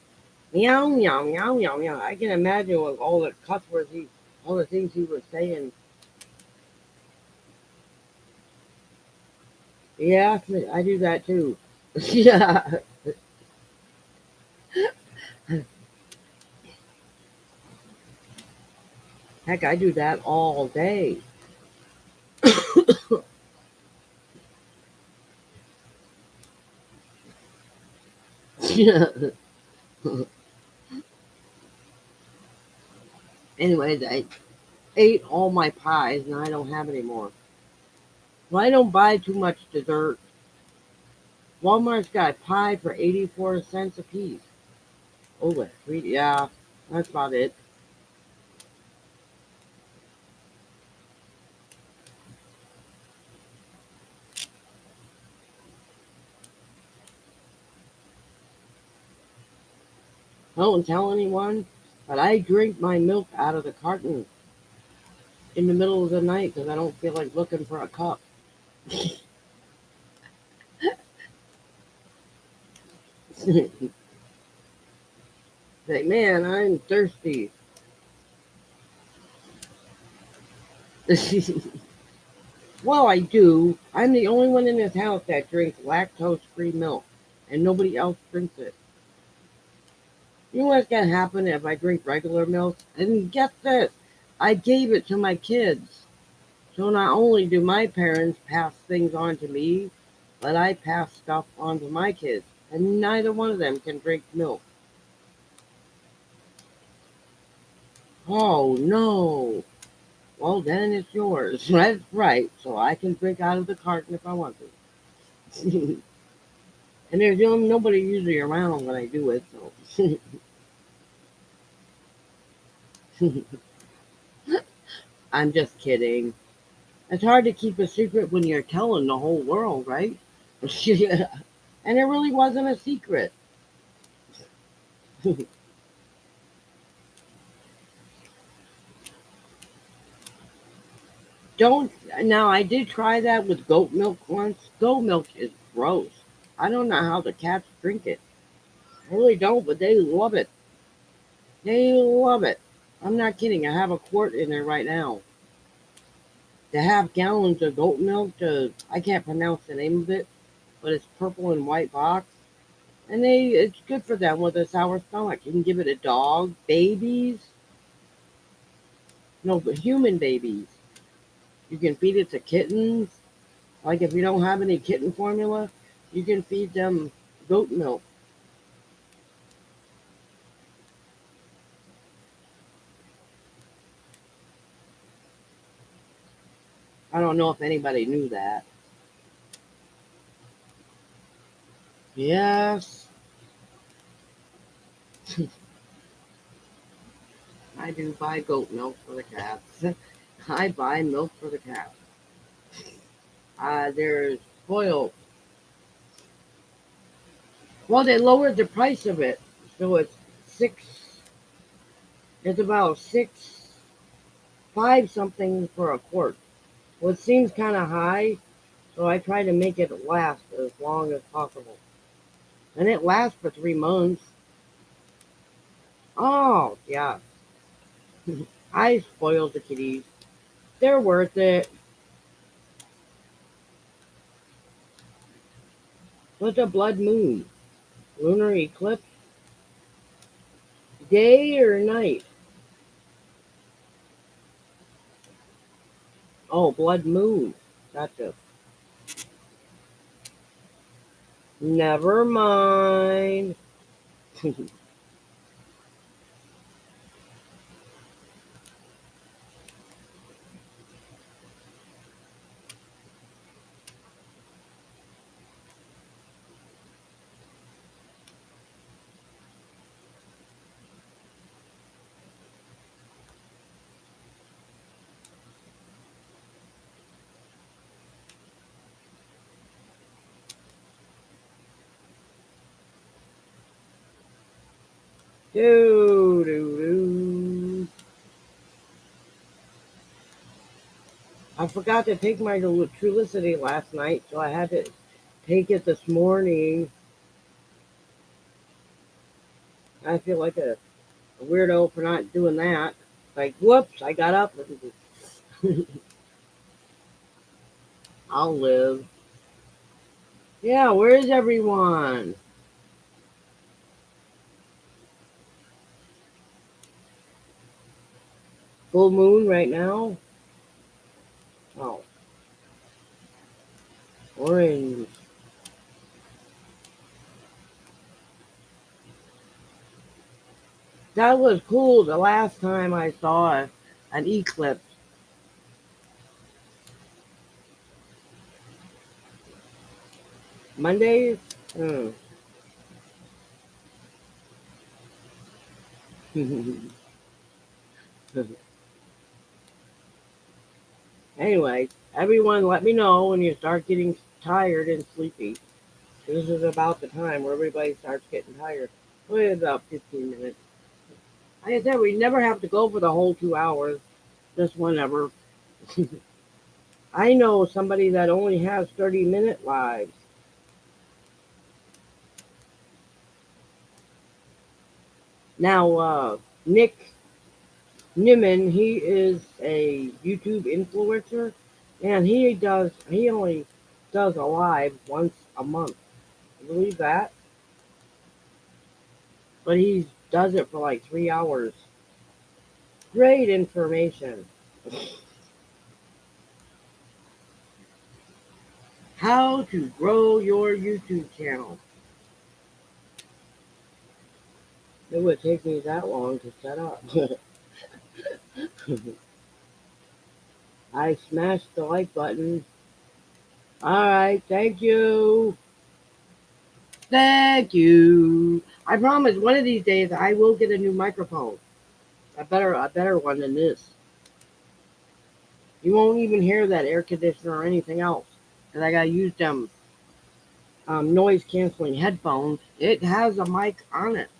A: Meow, meow, meow, meow, meow. I can imagine with all the cuss words, all the things he was saying. Yeah, I do that too. Yeah. Heck, I do that all day. Anyways, I ate all my pies and I don't have any more. Well, I don't buy too much dessert. Walmart's got pie for 84 cents a piece. Oh, that's sweet. Yeah, that's about it. Don't tell anyone, but I drink my milk out of the carton in the middle of the night because I don't feel like looking for a cup. Say, man, I'm thirsty. Well, I do. I'm the only one in this house that drinks lactose free milk, and nobody else drinks it. You know what's gonna happen if I drink regular milk? And get this, I gave it to my kids. So not only do my parents pass things on to me, but I pass stuff on to my kids, and neither one of them can drink milk. Oh no! Well, then it's yours. That's right. So I can drink out of the carton if I want to. And there's nobody usually around when I do it, so I'm just kidding. It's hard to keep a secret when you're telling the whole world, right? Yeah. And it really wasn't a secret. Don't now. I did try that with goat milk once. Goat milk is gross. I don't know how the cats drink it. I really don't, but they love it. They love it. I'm not kidding. I have a quart in there right now. To have gallons of goat milk, I can't pronounce the name of it, but it's purple and white box. And it's good for them with a sour stomach. You can give it a dog, babies, no, but human babies. You can feed it to kittens. Like if you don't have any kitten formula, you can feed them goat milk. I don't know if anybody knew that. Yes, I do buy goat milk for the cats. I buy milk for the cats. They're spoiled. Well, they lowered the price of it, so it's six. It's about 6.5 something for a quart. Well, it seems kind of high, so I try to make it last as long as possible, and it lasts for 3 months. Oh yeah, I spoiled the kitties. They're worth it. What's a blood moon? Lunar eclipse? Day or night? Oh, blood moon. Gotcha. Never mind. Do do do. I forgot to take my Trulicity last night, so I had to take it this morning. I feel like a weirdo for not doing that. Like, whoops, I got up. I'll live. Yeah, where is everyone? Full moon right now? Oh, orange. That was cool the last time I saw an eclipse. Mondays? Hmm. Anyway, everyone let me know when you start getting tired and sleepy. This is about the time where everybody starts getting tired. Wait about 15 minutes. Like I said, we never have to go for the whole 2 hours, just whenever. I know somebody that only has 30-minute lives. Now, Nick Nimmin, he is a YouTube influencer, and he only does a live once a month. You believe that? But he does it for like 3 hours. Great information. How to grow your YouTube channel. It would take me that long to set up. I smashed the like button. Alright, thank you. Thank you. I promise one of these days I will get a new microphone. A better one than this. You won't even hear that air conditioner or anything else. Because I gotta use them noise canceling headphones. It has a mic on it.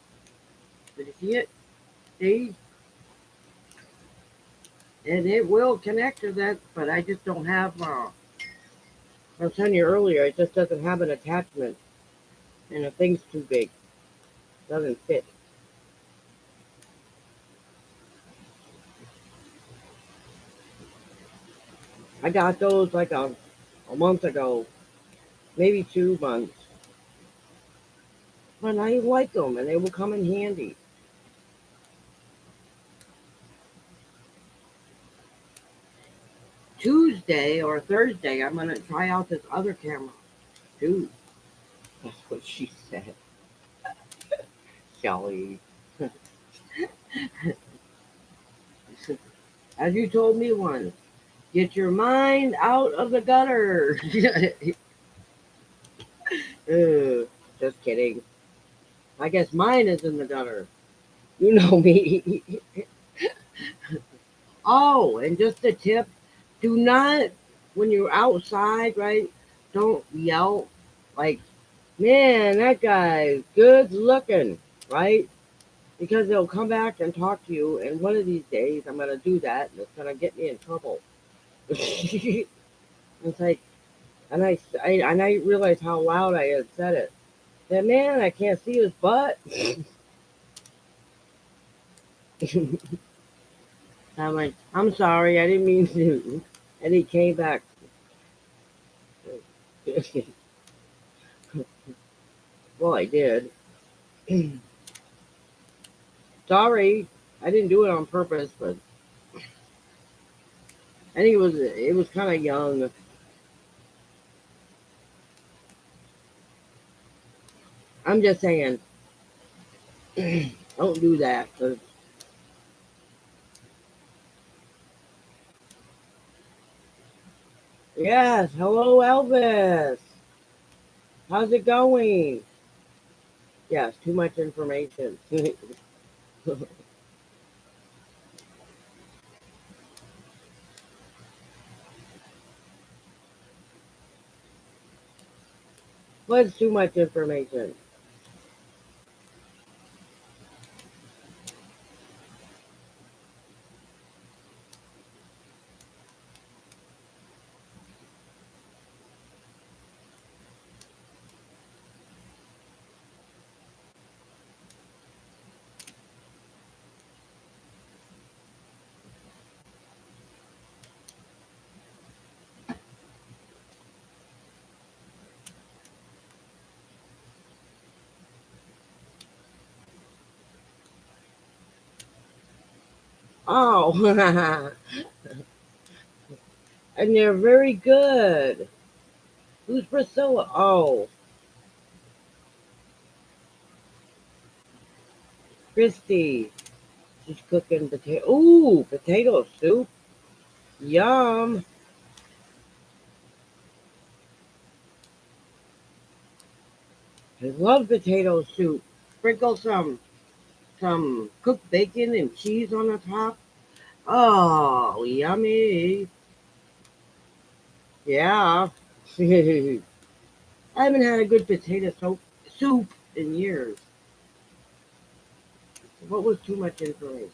A: Did you see it? See? And it will connect to that, but I just don't have I was telling you earlier, it just doesn't have an attachment. And the thing's too big. Doesn't fit. I got those like a month ago, maybe 2 months. But I like them and they will come in handy. Tuesday or Thursday, I'm going to try out this other camera. Dude, that's what she said. Shelly. As you told me once, get your mind out of the gutter. Just kidding. I guess mine is in the gutter. You know me. Oh, and just a tip, do not, when you're outside, right, don't yell like, man, that guy's good looking, right? Because they'll come back and talk to you, and one of these days I'm going to do that, and it's going to get me in trouble. It's like, and I realized how loud I had said it. That man, I can't see his butt. I'm like, I'm sorry, I didn't mean to. And he came back. Well, I did. Sorry, I didn't do it on purpose, but and it was kind of young. I'm just saying, don't do that. 'Cause- yes, hello, Elvis. How's it going? Yes, too much information. What's too much information? Oh, and they're very good. Who's Priscilla? Oh, Christy. She's cooking potato. Ooh, potato soup. Yum. I love potato soup. Sprinkle some cooked bacon and cheese on the top. Oh, yummy. Yeah. I haven't had a good potato soup in years. What was too much information?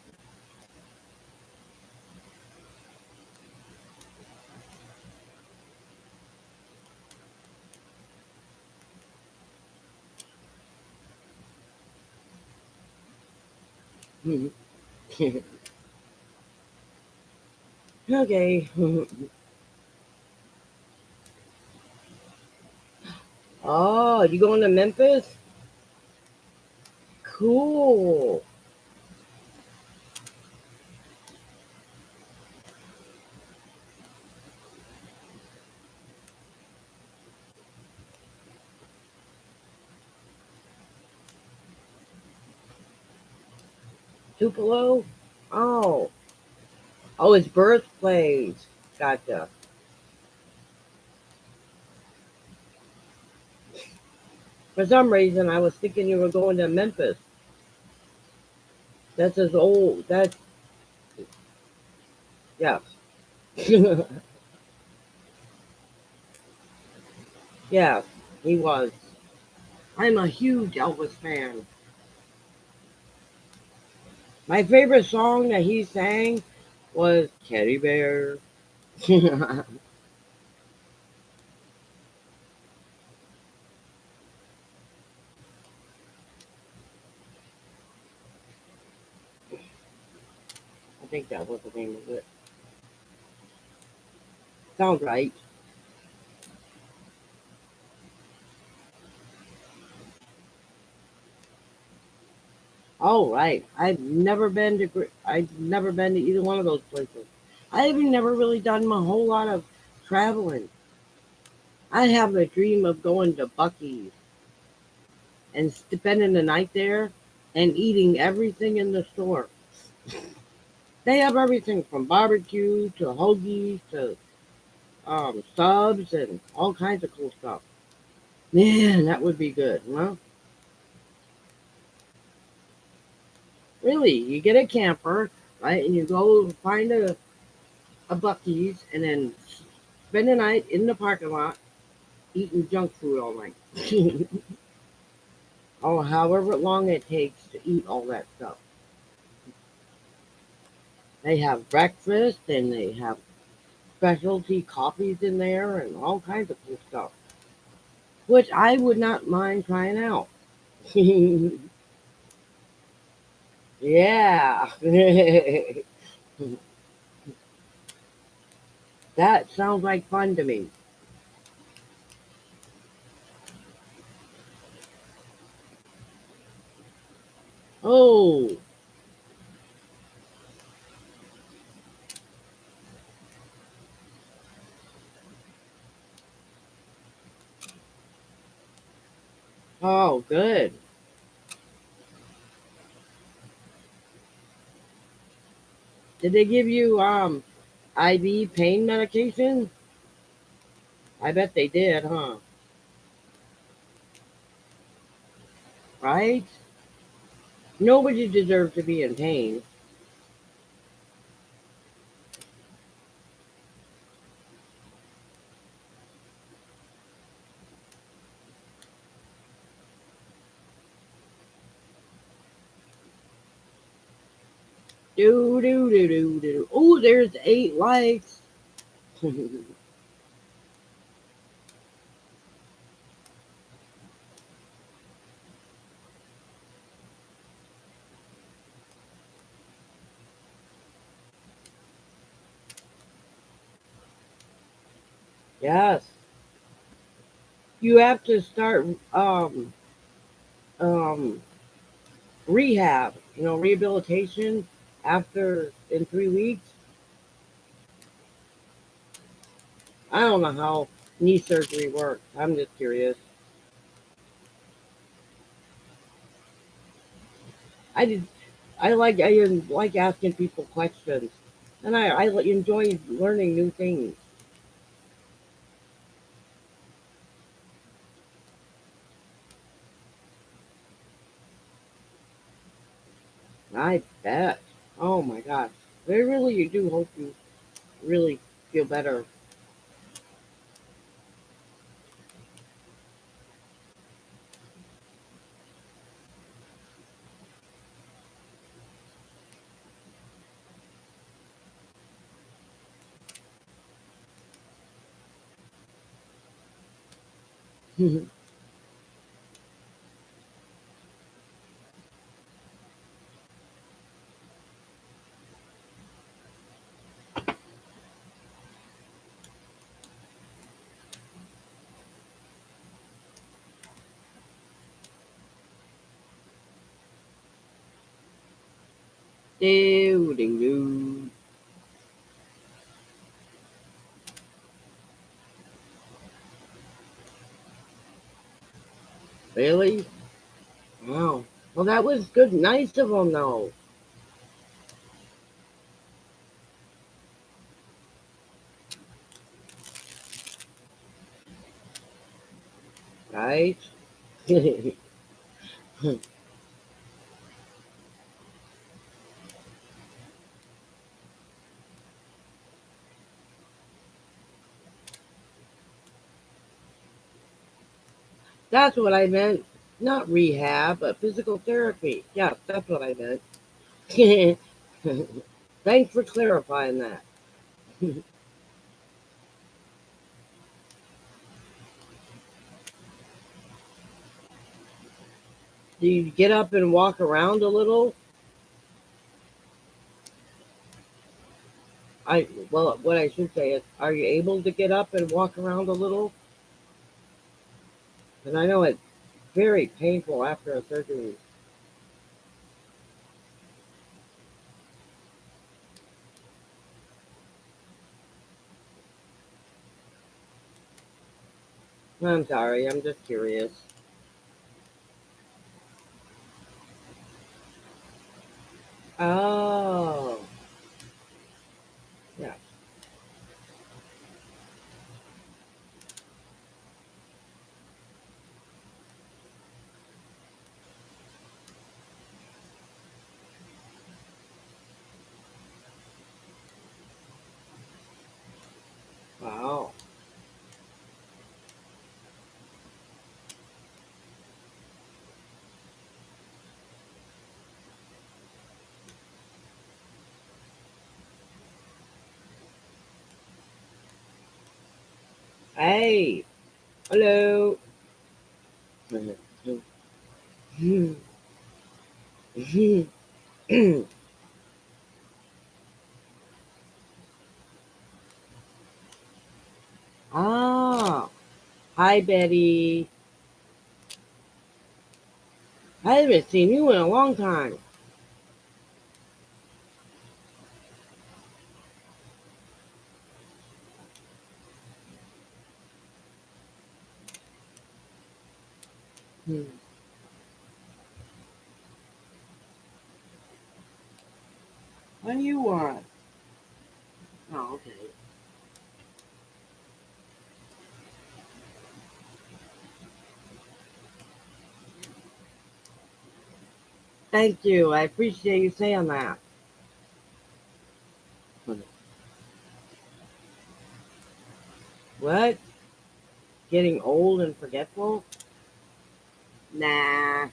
A: Okay. Oh, you going to Memphis? Cool. Tupelo? Oh. Oh, his birthplace. Gotcha. For some reason, I was thinking you were going to Memphis. That's his old. That's yeah. Yeah, he was. I'm a huge Elvis fan. My favorite song that he sang was Teddy Bear. I think that was the name of it. Sounds right. Oh, right. I've never been to either one of those places. I've never really done a whole lot of traveling. I have a dream of going to Bucky's and spending the night there and eating everything in the store. They have everything from barbecue to hoagies to subs and all kinds of cool stuff. Man, that would be good. Well, really, you get a camper, right, and you go find a Bucky's and then spend the night in the parking lot eating junk food all night. Or however long it takes to eat all that stuff. They have breakfast and they have specialty coffees in there and all kinds of cool stuff, which I would not mind trying out. Yeah. That sounds like fun to me. Oh, oh, good. Did they give you IV pain medication? I bet they did, huh? Right? Nobody deserves to be in pain. Do do do do do. Oh, there's 8 likes. Yes, you have to start um rehab. Rehabilitation. after in 3 weeks. I don't know how knee surgery works. I'm just curious. I did. I like asking people questions, and I enjoy learning new things. I bet. Oh my gosh, I really do hope you really feel better. Do do do. Really? Wow. Well, that was good. Nice of them, though. Right? That's what I meant. Not rehab, but physical therapy. Yeah, that's what I meant. Thanks for clarifying that. Do you get up and walk around a little? What I should say is, are you able to get up and walk around a little? Because I know it's very painful after a surgery. I'm sorry, I'm just curious. Oh, yeah. Wow. Hey, hello. Ah, hi, Betty. I haven't seen you in a long time. Hmm. What do you want? Oh, okay. Thank you. I appreciate you saying that. What? Getting old and forgetful? Nah.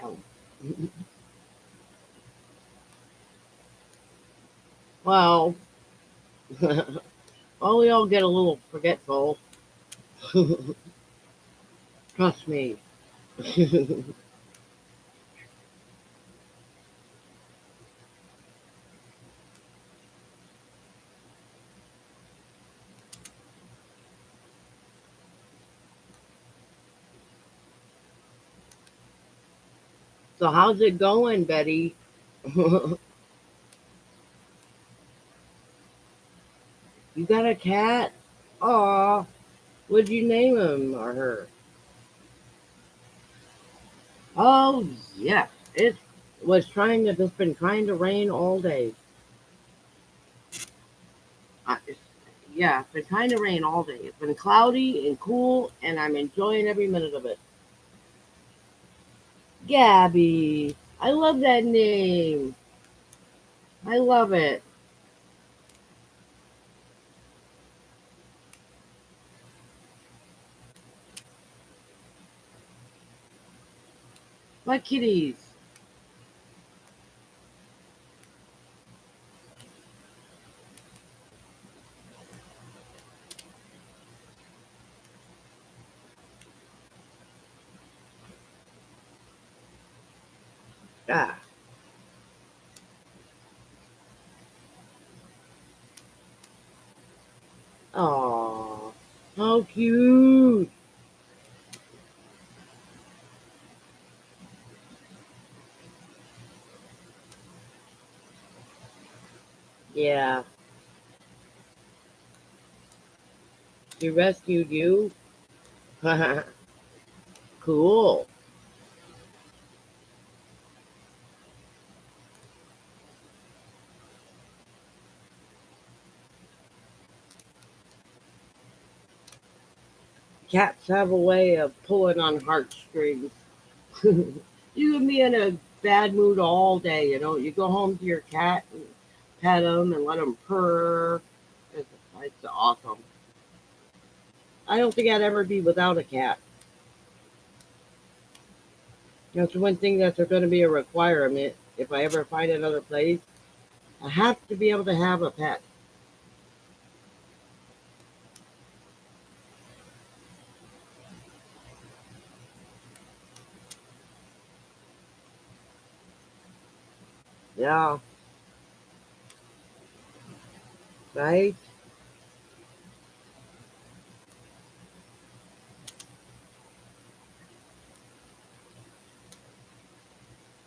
A: Oh. Well, well, we all get a little forgetful. Trust me. So how's it going, Betty? You got a cat? Aw, what'd you name him or her? Oh yes, it was trying to. It's been trying to rain all day. It's, yeah, it's been trying to rain all day. It's been cloudy and cool, and I'm enjoying every minute of it. Gabby, I love that name. I love it. What kitties? Ah, aw, how cute. Yeah, she rescued you. Cool. Cats have a way of pulling on heartstrings. You can be in a bad mood all day, you go home to your cat and pet him and let him purr. It's, it's awesome. I don't think I'd ever be without a cat. That's one thing that's going to be a requirement if I ever find another place. I have to be able to have a pet. Yeah, right?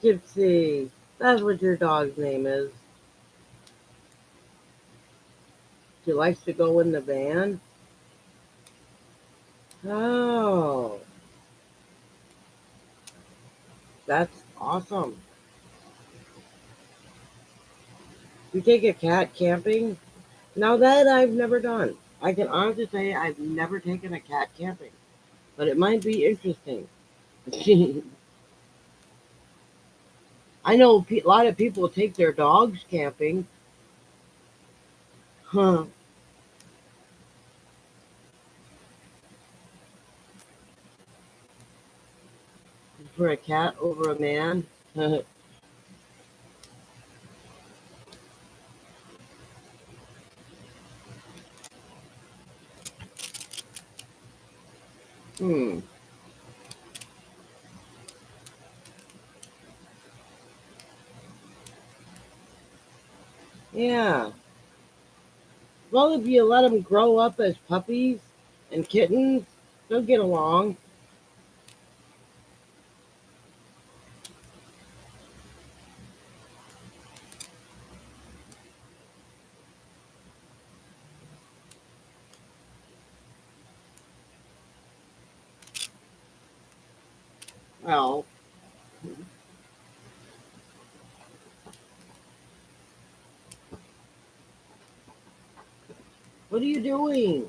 A: Gypsy. That's what your dog's name is. She likes to go in the van. Oh, that's awesome. You take a cat camping? Now that I've never done. I can honestly say I've never taken a cat camping, but it might be interesting. I know a lot of people take their dogs camping. Huh. For a cat over a man. Hmm. Yeah. Well, if you let them grow up as puppies and kittens, they'll get along. Well, what are you doing?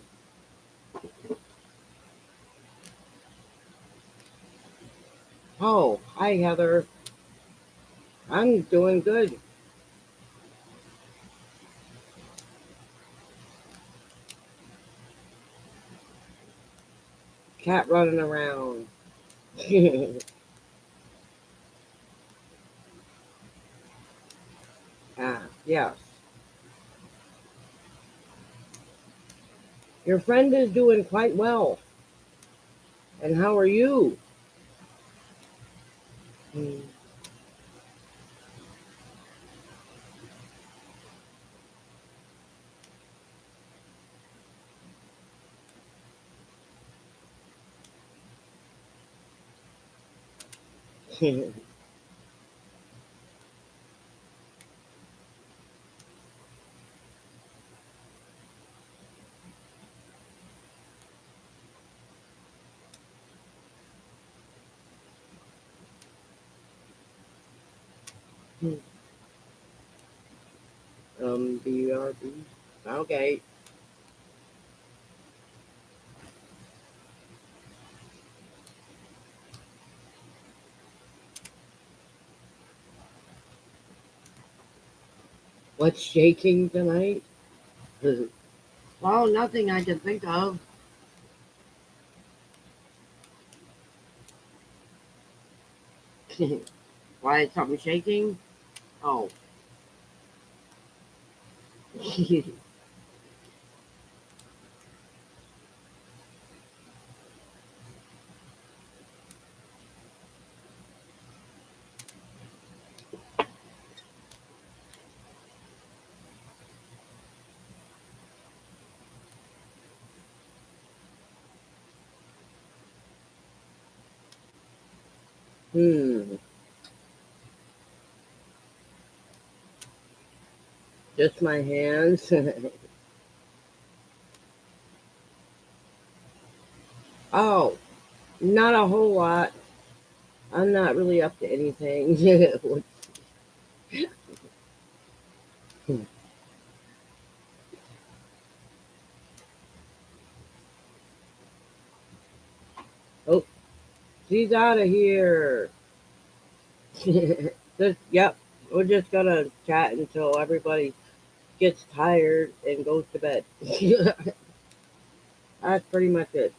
A: Oh, hi, Heather. I'm doing good. Cat running around. Ah, yes. Your friend is doing quite well. And how are you? Hmm. BRB. Okay. What's shaking tonight? Well, nothing I can think of. Why is something shaking? Oh. Hmm. Just my hands. Oh, not a whole lot. I'm not really up to anything. Oh, she's out of here. Yep, we're just gonna chat until everybody gets tired and goes to bed. That's pretty much it.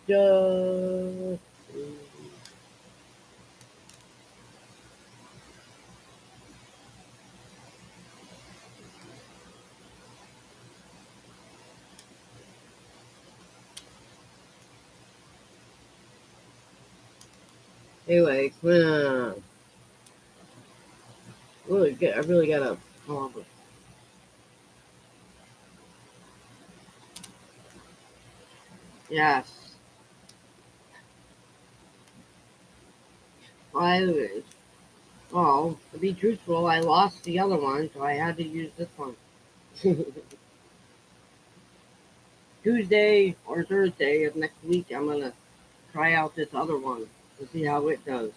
A: Just anyway, I really gotta. Oh, yes. Well, anyways, well, to be truthful, I lost the other one, so I had to use this one. Tuesday or Thursday of next week, I'm gonna try out this other one to see how it does.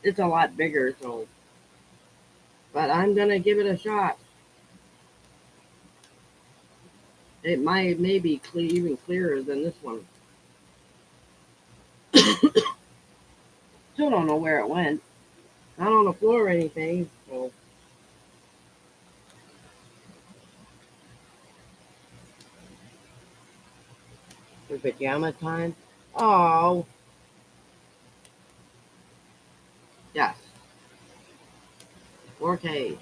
A: It's a lot bigger, so but I'm gonna give it a shot. It might maybe even clearer than this one. Still don't know where it went. Not on the floor or anything. So for pajama time. Oh yes, 4K.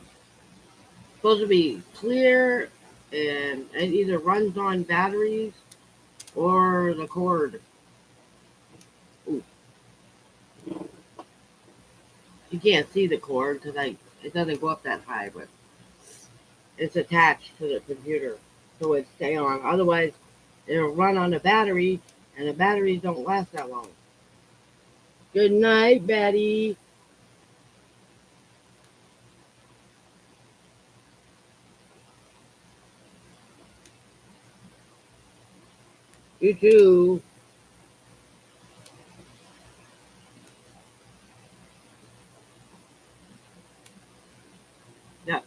A: Supposed to be clear, and it either runs on batteries or the cord. Ooh, you can't see the cord because I it doesn't go up that high, but it's attached to the computer, so it stay on. Otherwise, it'll run on a battery, and the batteries don't last that long. Good night, Betty. You too. Yeah,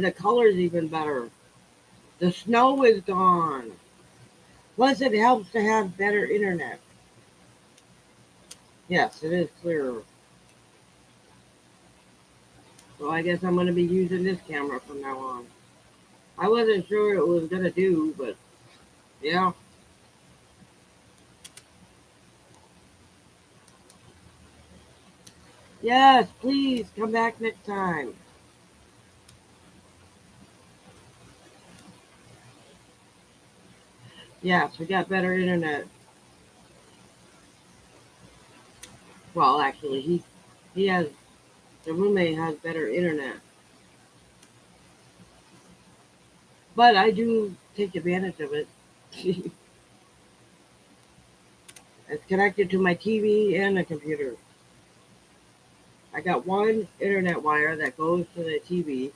A: the color's even better. The snow is gone. Plus, it helps to have better internet. Yes, it is clearer. So I guess I'm going to be using this camera from now on. I wasn't sure it was going to do, but yeah. Yes, please come back next time. Yes, we got better internet. Well, actually, he has the roommate has better internet, but I do take advantage of it. It's connected to my TV and the computer. I got one internet wire that goes to the TV,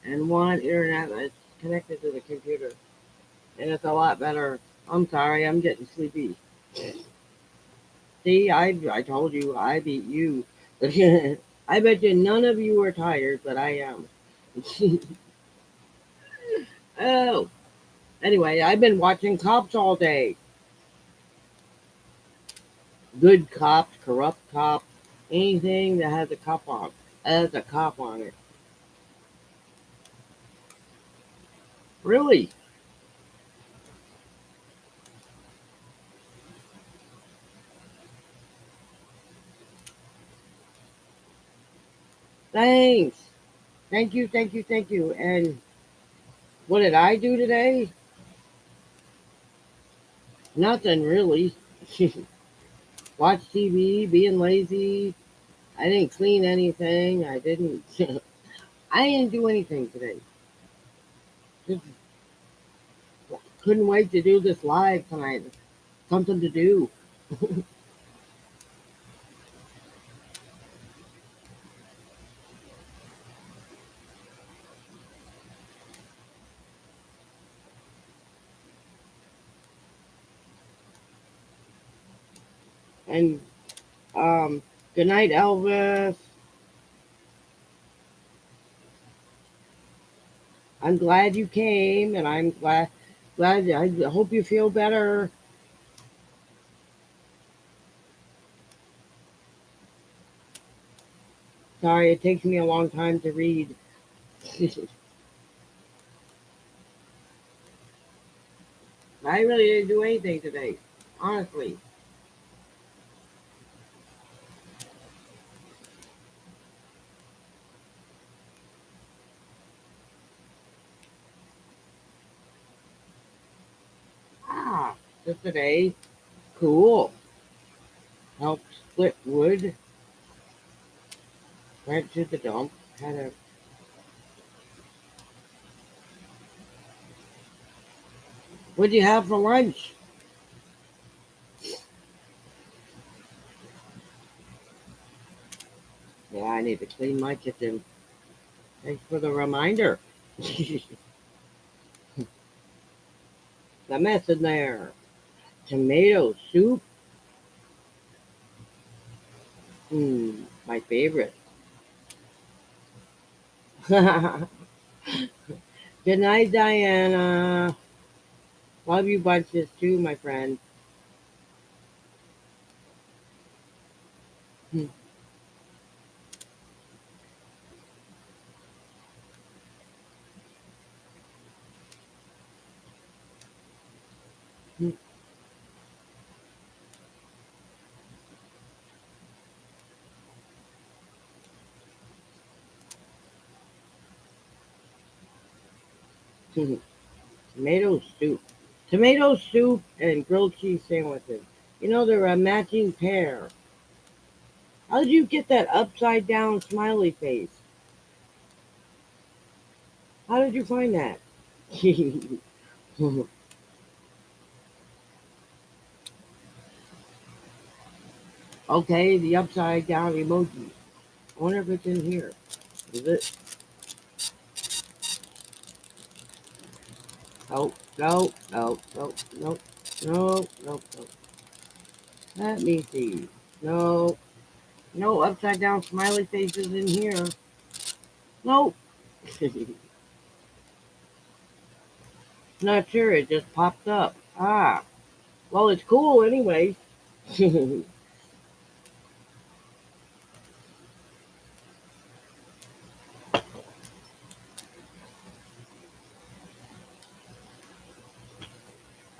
A: and one internet that's connected to the computer. and it's a lot better. I'm sorry, I'm getting sleepy. See, I told you I beat you. I bet you none of you are tired, but I am. Oh, anyway, I've been watching cops all day. Good cops, corrupt cops, anything that has a cop on it. Really? Thanks. Thank you, thank you, thank you. And what did I do today? Nothing really. Watch TV, being lazy. I didn't clean anything. I didn't. I didn't do anything today. Just couldn't wait to do this live tonight. Something to do. And um, good night, Elvis. I'm glad you came, and I'm glad. I hope you feel better. Sorry, it takes me a long time to read. I really didn't do anything today, honestly. Ah, just today. Cool. Helped split wood. Went to the dump. Had a. What'd you have for lunch? Yeah, I need to clean my kitchen. Thanks for the reminder. The mess in there. Tomato soup. My favorite. Good night, Diana. Love you bunches too, my friend. Tomato soup. Tomato soup and grilled cheese sandwiches. You know, they're a matching pair. How did you get that upside down smiley face? How did you find that? Okay, the upside down emoji. I wonder if it's in here. Is it? Oh, no, no, no, no, no, no, no. Let me see. No, no upside down smiley faces in here. Nope. Not sure. It just popped up. Ah, well, it's cool anyway.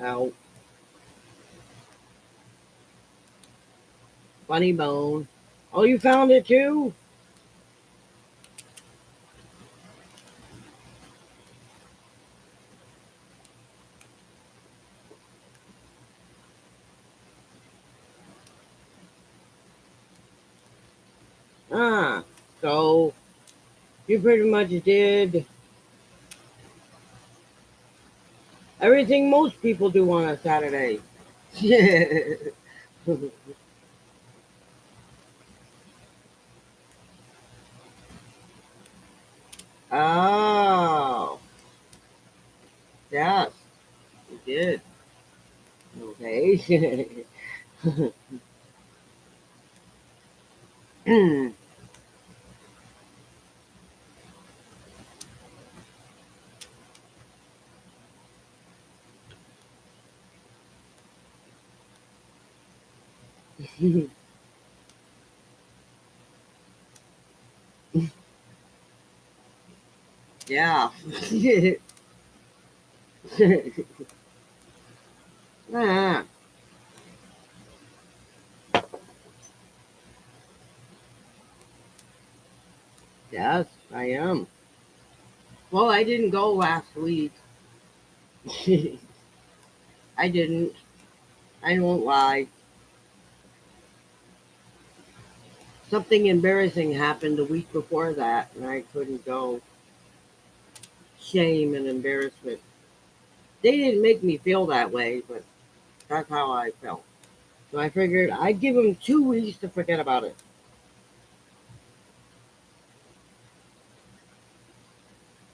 A: Ow, funny bone. Oh, you found it too? Ah, so you pretty much did everything most people do on a Saturday. Oh, yes. did. Okay. Yeah. Ah, yes, I am. Well, I didn't go last week. I didn't. I won't lie. Something embarrassing happened the week before that, and I couldn't go. Shame and embarrassment. They didn't make me feel that way, but that's how I felt. So I figured I'd give them 2 weeks to forget about it.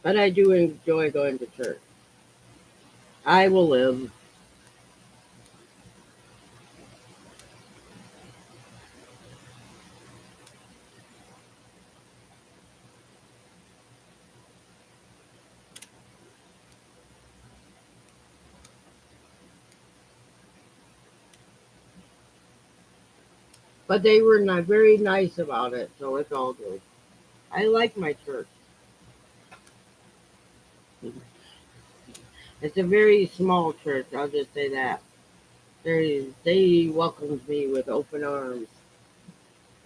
A: But I do enjoy going to church. I will live. But they were not very nice about it, so it's all good. I like my church. It's a very small church, I'll just say that. They welcomed me with open arms.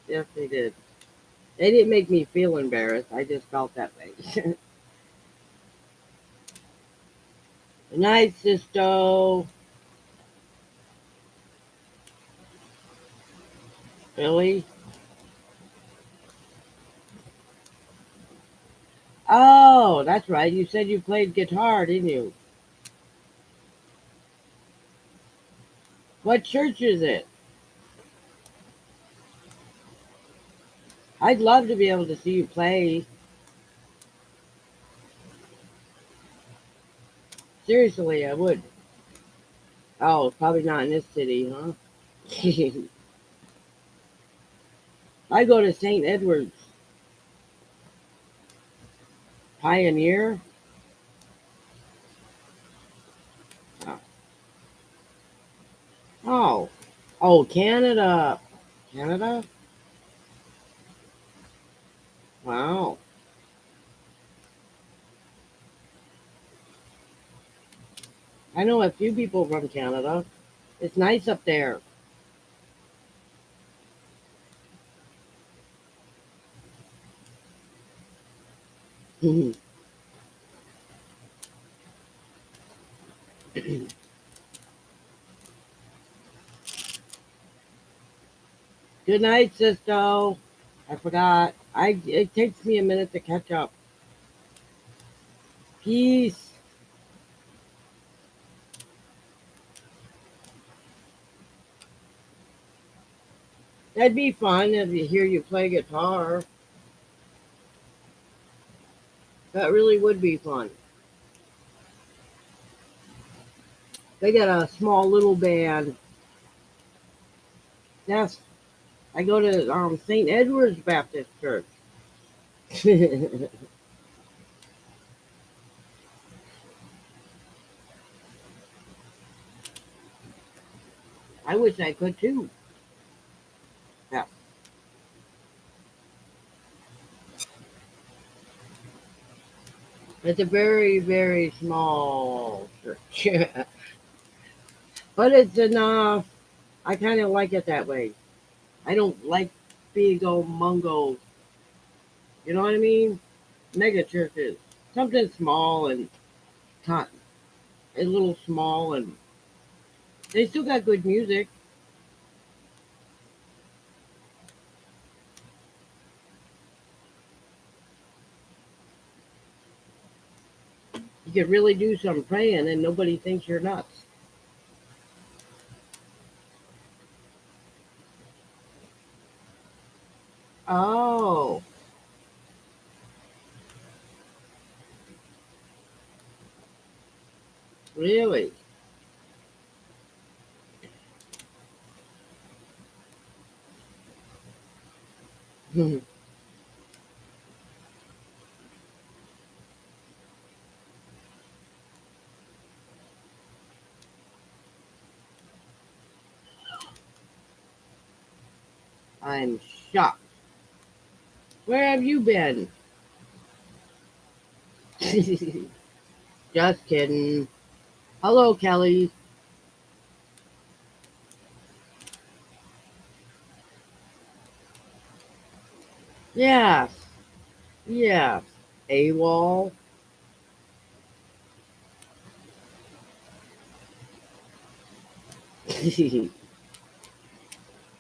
A: Yes, they did. They didn't make me feel embarrassed. I just felt that way. Good night, Sisto. Billy. Oh, that's right. You said you played guitar, didn't you? What church is it? I'd love to be able to see you play. Seriously, I would. Oh, probably not in this city, huh? I go to St. Edward's Pioneer. Oh, oh, Canada. Canada? Wow. I know a few people from Canada. It's nice up there. Good night, Sisto. I forgot. It takes me a minute to catch up. Peace. That'd be fun if you hear you play guitar. That really would be fun. They got a small little band. Yes, I go to St. Edward's Baptist Church. I wish I could too. Yeah. It's a very, very small church. But it's enough. I kind of like it that way. I don't like big old mungo. You know what I mean? Mega churches. Something small and tot, a little small, and they still got good music. You could really do some praying and nobody thinks you're nuts. Oh, really? I'm shocked. Where have you been? Just kidding. Hello, Kelly. Yes, yes. AWOL.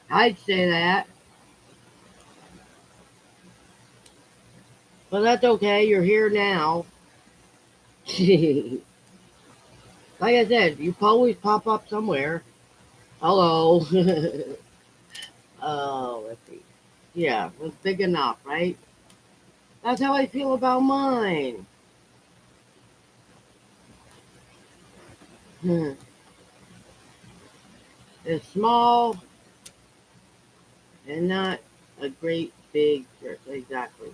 A: I'd say that, but that's okay. You're here now. Like I said, you always pop up somewhere. Hello. Oh, let's see. Yeah, it was big enough, right? That's how I feel about mine. It's small and not a great big church. Exactly.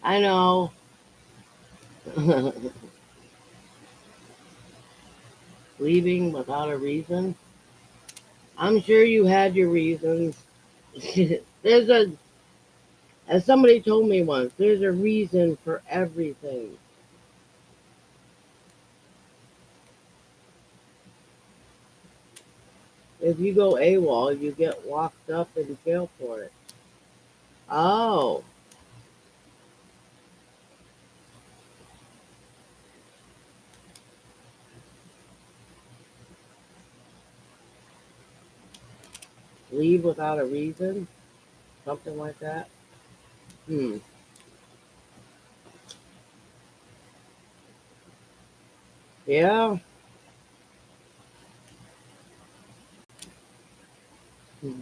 A: I know. Leaving without a reason. I'm sure you had your reasons. There's a, as somebody told me once, there's a reason for everything. If you go AWOL, you get locked up in jail for it. Oh, leave without a reason? Something like that? Hmm. Yeah. Hmm.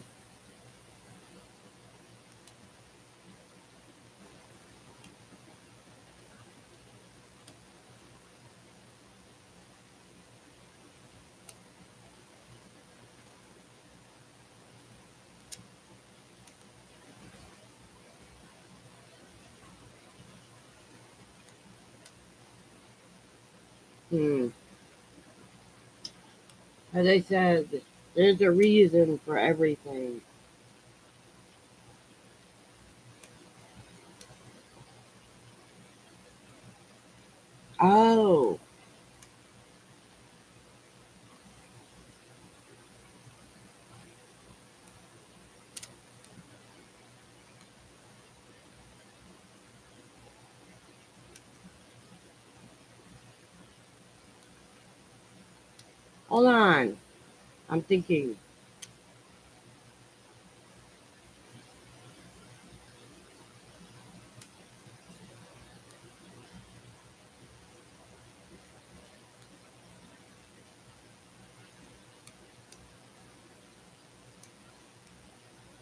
A: Hmm. As I said, there's a reason for everything. Oh, hold on. I'm thinking.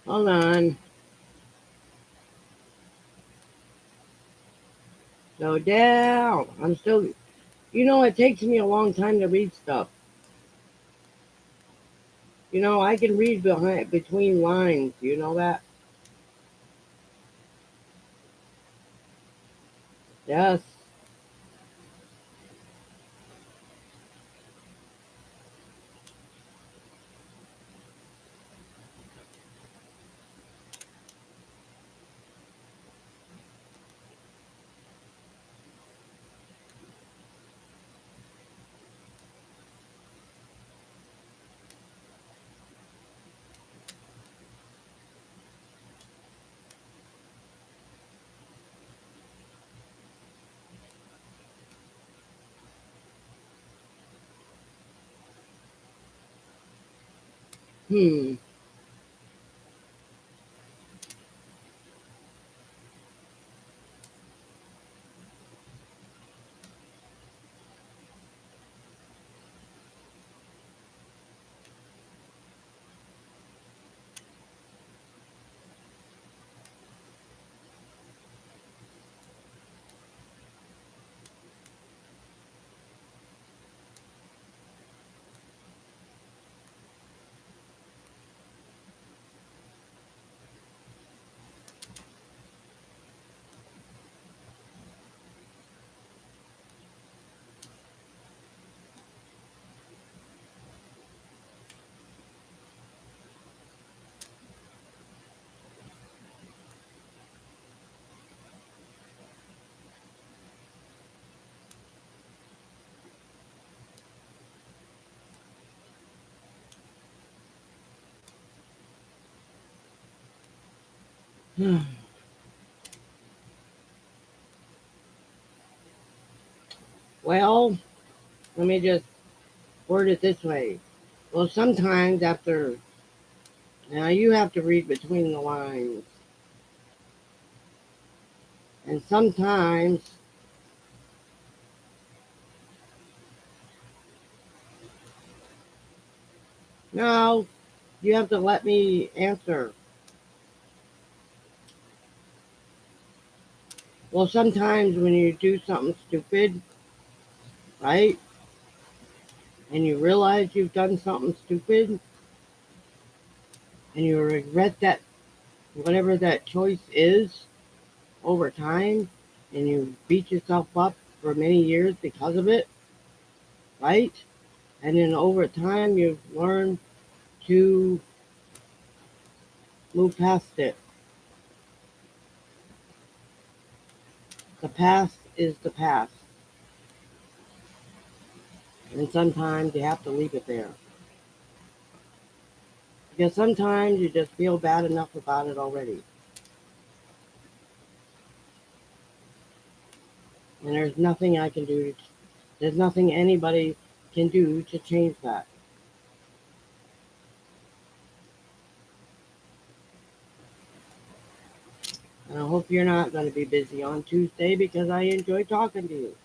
A: Hold on. Slow down. I'm still. It takes me a long time to read stuff. I can read behind between lines. You know that? Yes. Hmm. Well, let me just word it this way. Well, sometimes after, now you have to read between the lines. And sometimes, no, you have to let me answer. Well, sometimes when you do something stupid, right, and you realize you've done something stupid, and you regret that, whatever that choice is, over time, and you beat yourself up for many years because of it, right? And then over time, you've learned to move past it. The past is the past. And sometimes you have to leave it there. Because sometimes you just feel bad enough about it already. And there's nothing I can do. There's nothing anybody can do to change that. And I hope you're not going to be busy on Tuesday because I enjoy talking to you.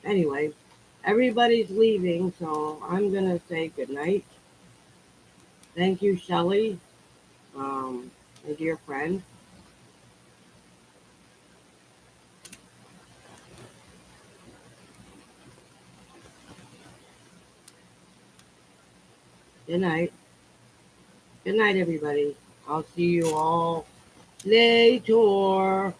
A: Anyway, everybody's leaving, so I'm going to say good night. Thank you, Shelley, my dear friend. Good night. Good night, everybody. I'll see you all later.